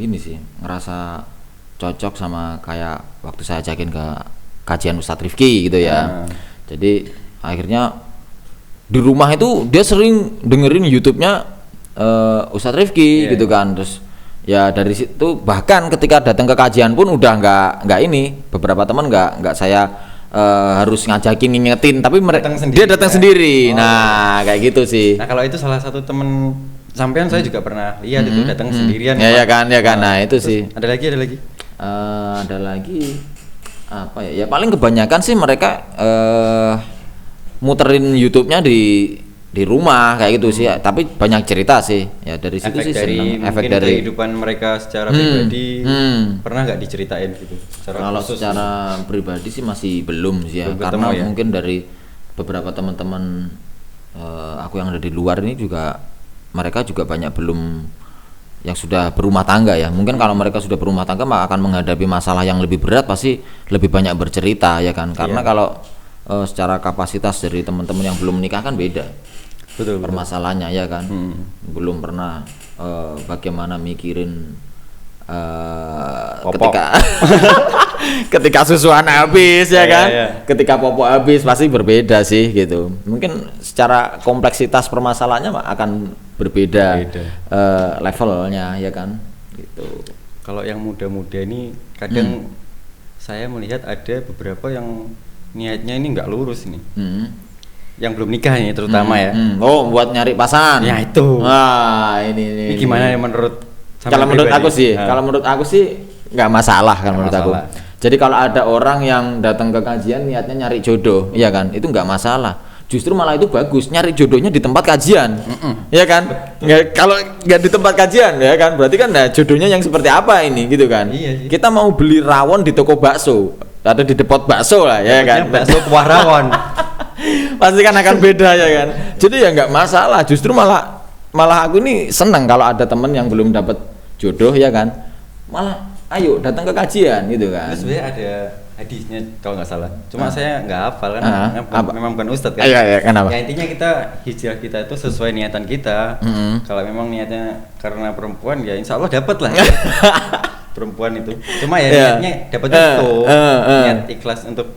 gini sih ngerasa cocok sama kayak waktu saya ajakin ke kajian Ustadz Rifki gitu ya. Jadi akhirnya di rumah itu dia sering dengerin YouTube-nya Ustadz Rifki gitu kan. Terus ya dari situ bahkan ketika datang ke kajian pun udah nggak ini, beberapa teman nggak saya harus ngajakin ngingetin, tapi dia datang sendiri. Nah kayak gitu sih. Nah kalau itu salah satu temen sampean saya juga pernah lihat itu datang sendirian. Ya kan. Nah itu sih. Ada lagi. Ada lagi apa ya? Ya paling kebanyakan sih mereka muterin YouTube-nya di rumah kayak gitu sih. Tapi banyak cerita sih. Ya dari situ sih seneng. Efek dari kehidupan mereka secara pribadi pernah nggak diceritain gitu? Kalau secara pribadi sih masih belum sih ya. Karena mungkin dari beberapa teman-teman aku yang ada di luar ini juga mereka juga banyak belum yang sudah berumah tangga ya. Mungkin kalau mereka sudah berumah tangga akan menghadapi masalah yang lebih berat, pasti lebih banyak bercerita ya kan. Karena kalau secara kapasitas dari teman-teman yang belum menikah kan beda. Betul. Permasalahannya ya kan. Belum pernah bagaimana mikirin ketika susuan habis ya kan. Ketika popok habis pasti berbeda sih gitu. Mungkin secara kompleksitas permasalahannya akan berbeda levelnya ya kan gitu. Kalau yang muda-muda ini kadang saya melihat ada beberapa yang niatnya ini nggak lurus ini. Yang belum nikah ini terutama ya. Oh, buat nyari pasangan. Ya itu. Wah, ini gimana ya menurut kalau menurut aku sih? Kalau menurut aku sih nggak masalah kan menurut aku. Jadi kalau ada orang yang datang ke kajian niatnya nyari jodoh, iya kan? Itu nggak masalah. Justru malah itu bagus, nyari jodohnya di tempat kajian. Ya kan? Kalau nggak di tempat kajian ya kan, berarti kan jodohnya yang seperti apa ini gitu kan? Iya. Kita mau beli rawon di toko bakso atau di depot bakso lah ya kan? Bakso kuah rawon. Pasti kan akan beda ya kan. Jadi ya nggak masalah, justru malah aku nih senang kalau ada temen yang belum dapat jodoh ya kan, malah ayo datang ke kajian gitu kan. Terus sebenarnya ada hadisnya kalau nggak salah, cuma saya nggak hafal kan, memang bukan ustadz kan. Iya, kenapa? Ya intinya kita hijrah kita itu sesuai niatan kita. Kalau memang niatnya karena perempuan ya insya Allah dapat lah. Perempuan itu, cuma ya niatnya dapat itu, niat ikhlas untuk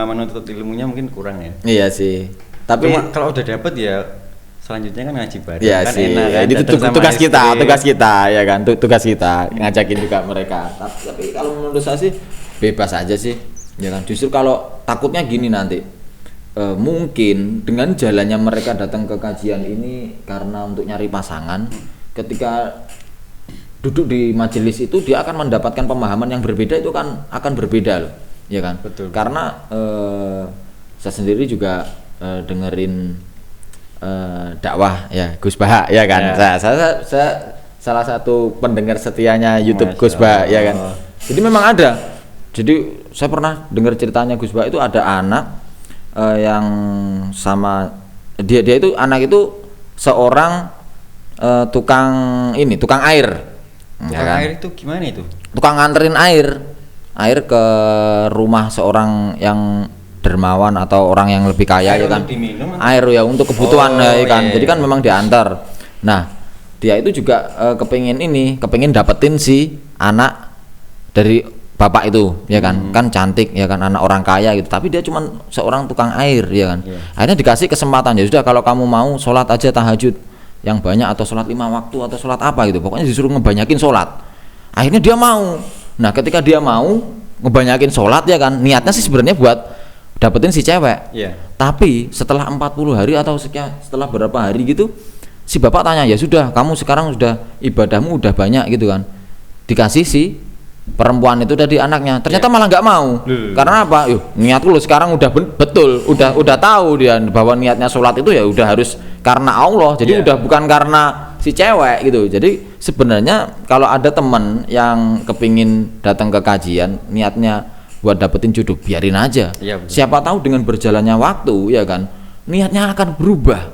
menuntut ilmunya mungkin kurang ya. Iya sih. Tapi kalau udah dapat ya selanjutnya kan ngaji bareng ya kan sih, enak kan. Itu tugas kita ya kan, tugas kita ngajakin juga mereka. Tapi kalau menurut saya sih bebas aja sih ya kan. Justru kalau takutnya gini nanti mungkin dengan jalannya mereka datang ke kajian ini karena untuk nyari pasangan, ketika duduk di majelis itu dia akan mendapatkan pemahaman yang berbeda, itu kan akan berbeda loh ya kan. Betul. Karena saya sendiri juga dengerin dakwah ya Gus Baha ya kan. Saya salah satu pendengar setianya YouTube Gus Baha ya kan. Jadi memang ada. Jadi saya pernah dengar ceritanya Gus Baha, itu ada anak yang sama dia itu anak itu seorang tukang air. Tukang air itu gimana itu? Tukang nganterin air ke rumah seorang yang dermawan atau orang yang lebih kaya ya kan. Air ya untuk kebutuhan ya kan. Jadi kan memang diantar. Nah, dia itu juga kepengin dapetin si anak dari bapak itu ya kan, kan cantik ya kan, anak orang kaya gitu, tapi dia cuma seorang tukang air ya kan. Akhirnya dikasih kesempatan, ya sudah kalau kamu mau sholat aja tahajud yang banyak, atau sholat 5 waktu, atau sholat apa gitu, pokoknya disuruh ngebanyakin sholat. Akhirnya dia mau. Nah ketika dia mau ngebanyakin sholat ya kan, niatnya sih sebenarnya buat dapetin si cewek. Tapi setelah 40 hari atau setelah berapa hari gitu, si bapak tanya, ya sudah kamu sekarang sudah ibadahmu udah banyak gitu kan, dikasih si perempuan itu dari anaknya, ternyata malah nggak mau. Karena apa? Yuk, niatku lo sekarang udah betul, udah tahu dia bahwa niatnya sholat itu ya udah harus karena Allah, jadi udah bukan karena si cewek gitu. Jadi sebenarnya kalau ada teman yang kepingin datang ke kajian niatnya buat dapetin jodoh, biarin aja. Siapa tahu dengan berjalannya waktu ya kan, niatnya akan berubah.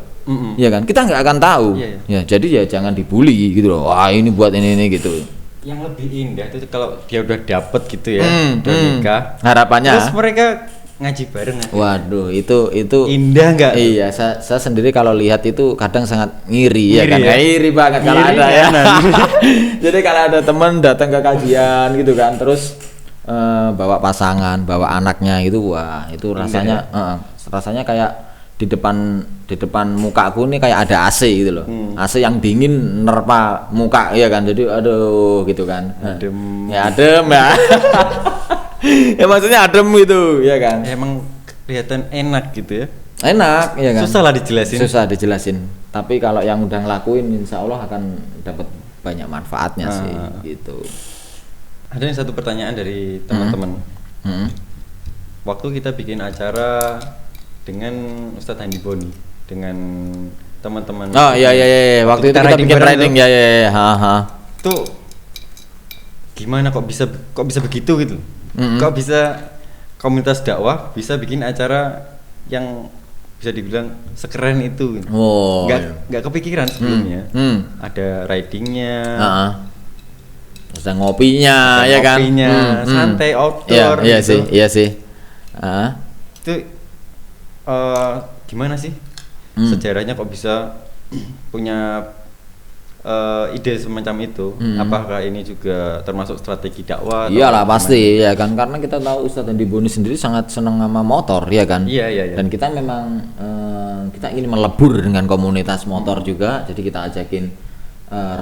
Ya kan, kita nggak akan tahu. Ya jadi ya jangan dibully gitu loh, wah ini buat ini gitu. Yang lebih indah itu kalau dia udah dapet gitu ya, udah nikah, harapannya terus mereka ngaji bareng. Waduh, itu indah nggak? Iya, saya sendiri kalau lihat itu kadang sangat ngiri ya kan, ngiri banget kalau ada ya. Jadi kalau ada teman datang ke kajian gitu kan, terus bawa pasangan, bawa anaknya gitu, wah itu rasanya rasanya kayak di depan mukaku nih kayak ada AC gitu loh. AC yang dingin nerpa muka ya kan, jadi aduh gitu kan, adem ya. Ya maksudnya adem gitu ya kan, emang kelihatan enak gitu ya, enak ya kan, susah dijelasin, tapi kalau yang udah ngelakuin insya Allah akan dapat banyak manfaatnya sih gitu. Ada yang satu pertanyaan dari teman-teman. Waktu kita bikin acara dengan Ustadz Handi Boni dengan teman-teman. Oh iya, waktu itu kita bikin riding ya. Itu gimana kok bisa begitu gitu? Kok bisa komunitas dakwah bisa bikin acara yang bisa dibilang sekeren itu gitu. Nggak kepikiran sebelumnya. Ada ridingnya, ada ngopinya ya kan, santai outdoor gitu. Iya sih. Itu gimana sih sejarahnya kok bisa punya ide semacam itu? Apakah ini juga termasuk strategi dakwah? Iyalah pasti ya kan, karena kita tahu Ustadz Handi Boni sendiri sangat senang sama motor ya kan. Iya. Dan kita memang kita ingin melebur dengan komunitas motor juga, jadi kita ajakin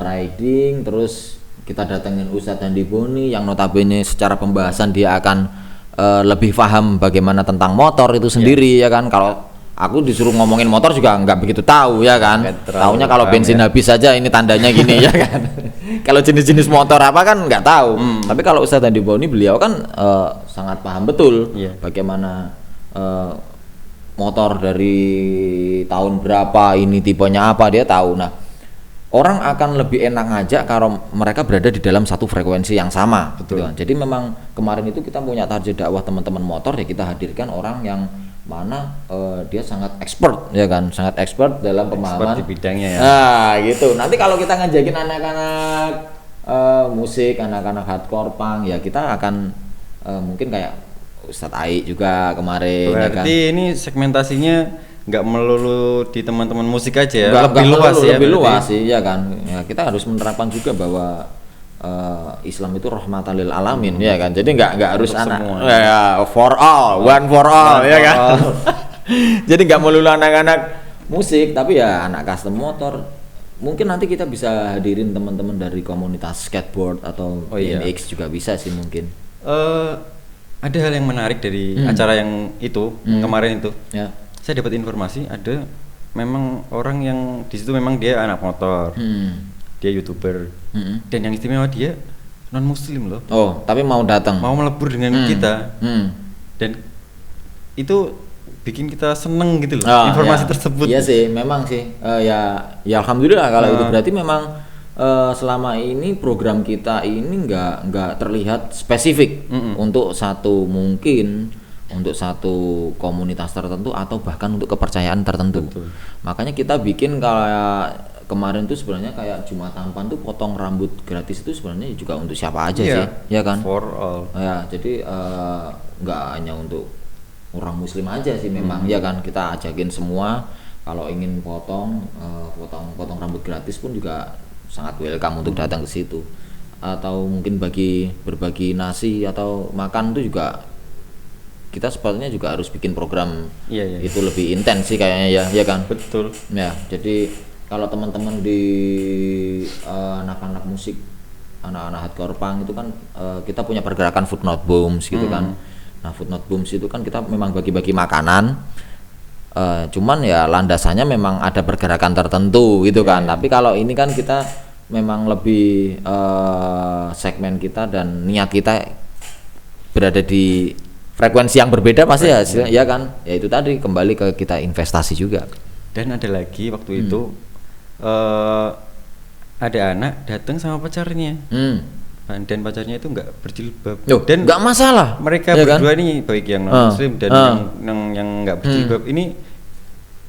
riding, terus kita datengin Ustadz Handi Boni yang notabene secara pembahasan dia akan lebih paham bagaimana tentang motor itu sendiri ya kan. Kalau aku disuruh ngomongin motor juga nggak begitu tahu ya kan, taunya kalau bensin habis saja ini tandanya gini ya kan. Kalau jenis-jenis motor apa kan nggak tahu. Tapi kalau Ustadz Handi Boni beliau kan sangat paham betul bagaimana motor dari tahun berapa, ini tipenya apa, dia tahu. Nah orang akan lebih enak ngajak kalau mereka berada di dalam satu frekuensi yang sama. Betul. Gitu kan. Jadi memang kemarin itu kita punya target dakwah teman-teman motor ya, kita hadirkan orang yang mana dia sangat expert ya kan, sangat expert dalam pemahaman di bidangnya ya. Nah gitu, nanti kalau kita ngajakin anak-anak musik, anak-anak hardcore punk ya kita akan mungkin kayak Ustadz Aik juga kemarin. Berarti ya kan? Ini segmentasinya nggak melulu di teman-teman musik aja ya, lebih luas sih ya kan. Ya, kita harus menerapkan juga bahwa Islam itu rahmatan lil alamin ya kan. Jadi nggak harus anak for all, one for all ya kan. Jadi nggak melulu anak-anak musik, tapi ya anak custom motor. Mungkin nanti kita bisa hadirin teman-teman dari komunitas skateboard atau BMX juga bisa sih mungkin. Ada hal yang menarik dari acara yang itu kemarin itu. Ya. Saya dapat informasi ada memang orang yang di situ memang dia anak motor, dia YouTuber, dan yang istimewa dia non muslim loh. Oh, tapi mau datang, mau melebur dengan kita, dan itu bikin kita seneng gitu loh, informasi tersebut. Iya sih, memang sih, ya alhamdulillah kalau itu berarti memang selama ini program kita ini nggak terlihat spesifik untuk satu komunitas tertentu atau bahkan untuk kepercayaan tertentu. Betul. Makanya kita bikin kayak kemarin tuh sebenarnya kayak Jumat Tampan tuh potong rambut gratis itu sebenarnya juga untuk siapa aja sih, ya kan? For all. Ya, jadi nggak hanya untuk orang muslim aja sih memang, ya kan? Kita ajakin semua kalau ingin potong rambut gratis pun juga sangat welcome untuk datang ke situ. atau mungkin berbagi nasi atau makan itu juga kita sepatutnya juga harus bikin program itu lebih intens sih kayaknya ya kan. Betul ya. Jadi kalau teman-teman di anak-anak musik, anak-anak hardcore punk itu kan kita punya pergerakan Footnote Booms gitu kan. Nah Footnote Booms itu kan kita memang bagi-bagi makanan, cuman ya landasannya memang ada pergerakan tertentu gitu kan. Tapi kalau ini kan kita memang lebih segmen kita dan niat kita berada di frekuensi yang berbeda pasti hasilnya ya kan. Ya itu tadi kembali ke kita investasi juga. Dan ada lagi waktu itu ada anak datang sama pacarnya. Dan pacarnya itu nggak berjilbab. Dan nggak masalah. Mereka berdua ini baik yang non muslim dan yang nggak berjilbab ini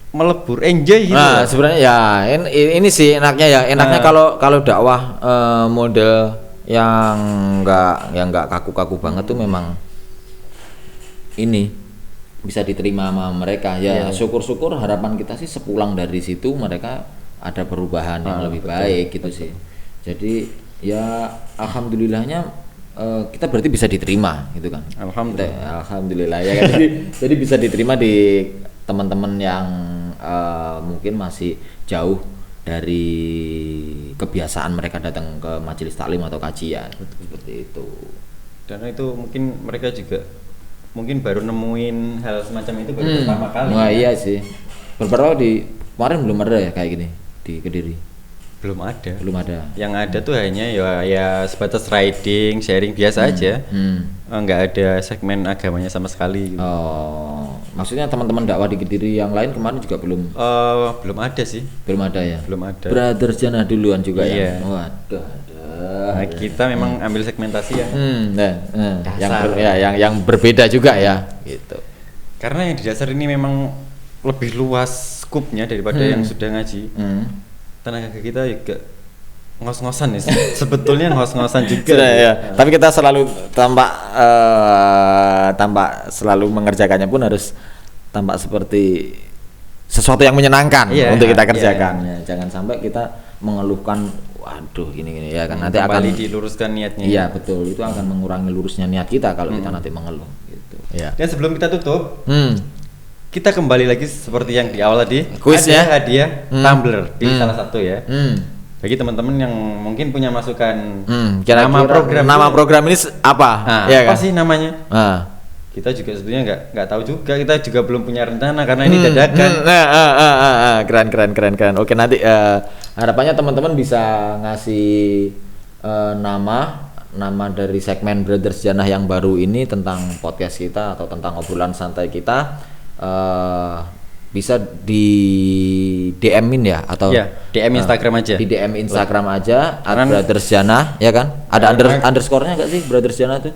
melebur enjoy gitu. Nah, sebenarnya ya ini sih enaknya kalau dakwah model yang nggak kaku-kaku banget tuh memang ini bisa diterima sama mereka ya. Syukur-syukur harapan kita sih sepulang dari situ mereka ada perubahan yang lebih baik gitu sih. Jadi ya alhamdulillahnya kita berarti bisa diterima gitu kan. Alhamdulillah ya kan. Jadi bisa diterima di teman-teman yang mungkin masih jauh dari kebiasaan mereka datang ke majelis taklim atau kajian seperti itu. Karena itu mungkin mereka juga mungkin baru nemuin hal semacam itu baru pertama kali. Wah iya sih. Beberapa kemarin belum ada ya kayak gini di Kediri. Belum ada. Yang ada tuh hanya ya sebatas riding, sharing biasa aja. Nggak ada segmen agamanya sama sekali gitu. Maksudnya teman-teman dakwah di Kediri yang lain kemarin juga belum ada sih. Belum ada ya. Belum ada. Brothers Jannah duluan juga ya. Waduh. Nah, kita memang ambil segmentasi yang berbeda juga ya gitu. Karena yang di dasar ini memang lebih luas skupnya daripada yang sudah ngaji. Tenaga kita juga ngos-ngosan ya. Sebetulnya ngos-ngosan juga. Ya. Tapi kita selalu tampak selalu mengerjakannya pun harus tampak seperti sesuatu yang menyenangkan untuk kita kerjakan. Ya, jangan sampai kita mengeluhkan waduh gini ya kan nanti akan diluruskan niatnya. Iya betul, itu akan mengurangi lurusnya niat kita kalau kita nanti mengeluh gitu. Ya. Dan sebelum kita tutup, kita kembali lagi seperti yang di awal tadi. Kuis ya. Hadiah tumbler pilih salah satu ya. Bagi teman-teman yang mungkin punya masukan nama program ini apa? Apa sih namanya? Kita juga sebetulnya nggak tahu juga, kita juga belum punya rencana karena ini dadakan. Keren. Oke nanti harapannya teman-teman bisa ngasih nama dari segmen Brothers Jannah yang baru ini tentang podcast kita atau tentang obrolan santai kita. Bisa di DM-in ya atau DM Instagram aja. Di DM Instagram aja @Brothers Jannah ya kan? Ada underscore-nya enggak sih Brothers Jannah tuh?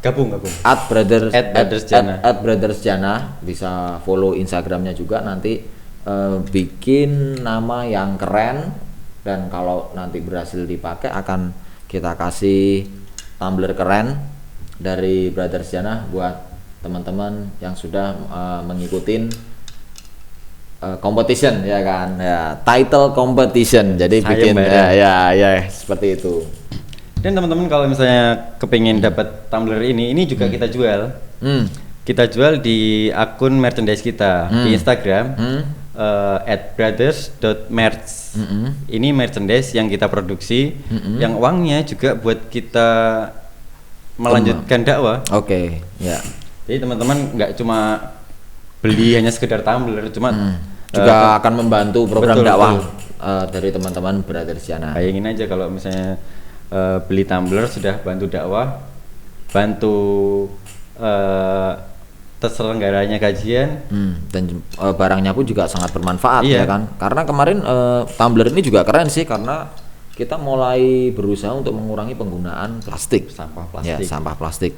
Gabung. @Brothers Jannah bisa follow Instagramnya juga nanti bikin nama yang keren dan kalau nanti berhasil dipakai akan kita kasih tumbler keren dari Brothers Jannah buat teman-teman yang sudah mengikuti competition ya kan ya title competition jadi bikin ya seperti itu. Dan teman-teman kalau misalnya kepingin dapat tumbler ini juga kita jual. Kita jual di akun merchandise kita di Instagram @brothers.merch. Ini merchandise yang kita produksi, yang uangnya juga buat kita melanjutkan dakwah. Oke, ya. Jadi teman-teman nggak cuma beli hanya sekedar tumbler, cuma juga akan membantu program dakwah dari teman-teman Brothers Jannah. Bayangin aja kalau misalnya beli tumbler sudah bantu dakwah, bantu terselenggaranya kajian, dan barangnya pun juga sangat bermanfaat ya kan. Karena kemarin tumbler ini juga keren sih karena kita mulai berusaha untuk mengurangi penggunaan plastik, sampah plastik.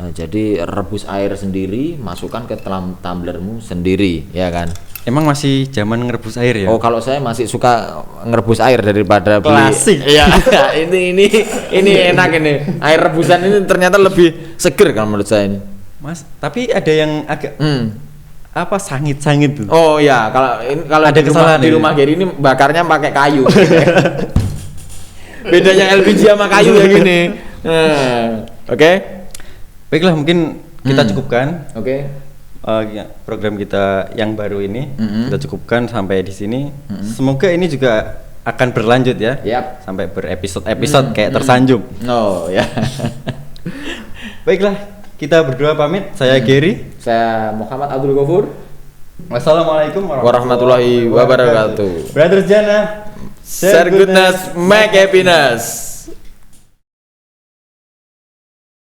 Jadi rebus air sendiri, masukkan ke tumblermu sendiri, ya kan? Emang masih zaman ngerebus air ya? Oh, kalau saya masih suka ngerebus air daripada plastik. Iya. ini enak ini. Air rebusan ini ternyata lebih seger kan menurut saya ini. Mas, tapi ada yang agak sangit-sangit tuh. Oh ya, kalau ada kesalahan di rumah Geri ini bakarnya pakai kayu. Bedanya LPG sama kayu ya gini. Oke. Baiklah, mungkin kita cukupkan. Oke. Program kita yang baru ini kita cukupkan sampai di sini. Semoga ini juga akan berlanjut ya. Yap. Sampai berepisode-episode kayak tersanjung. Oh ya. Baiklah, kita berdua pamit. Saya Gary. Saya Muhammad Abdul Ghafur. Wassalamualaikum warahmatullahi wabarakatuh. Brothers Jana, Share goodness, make happiness.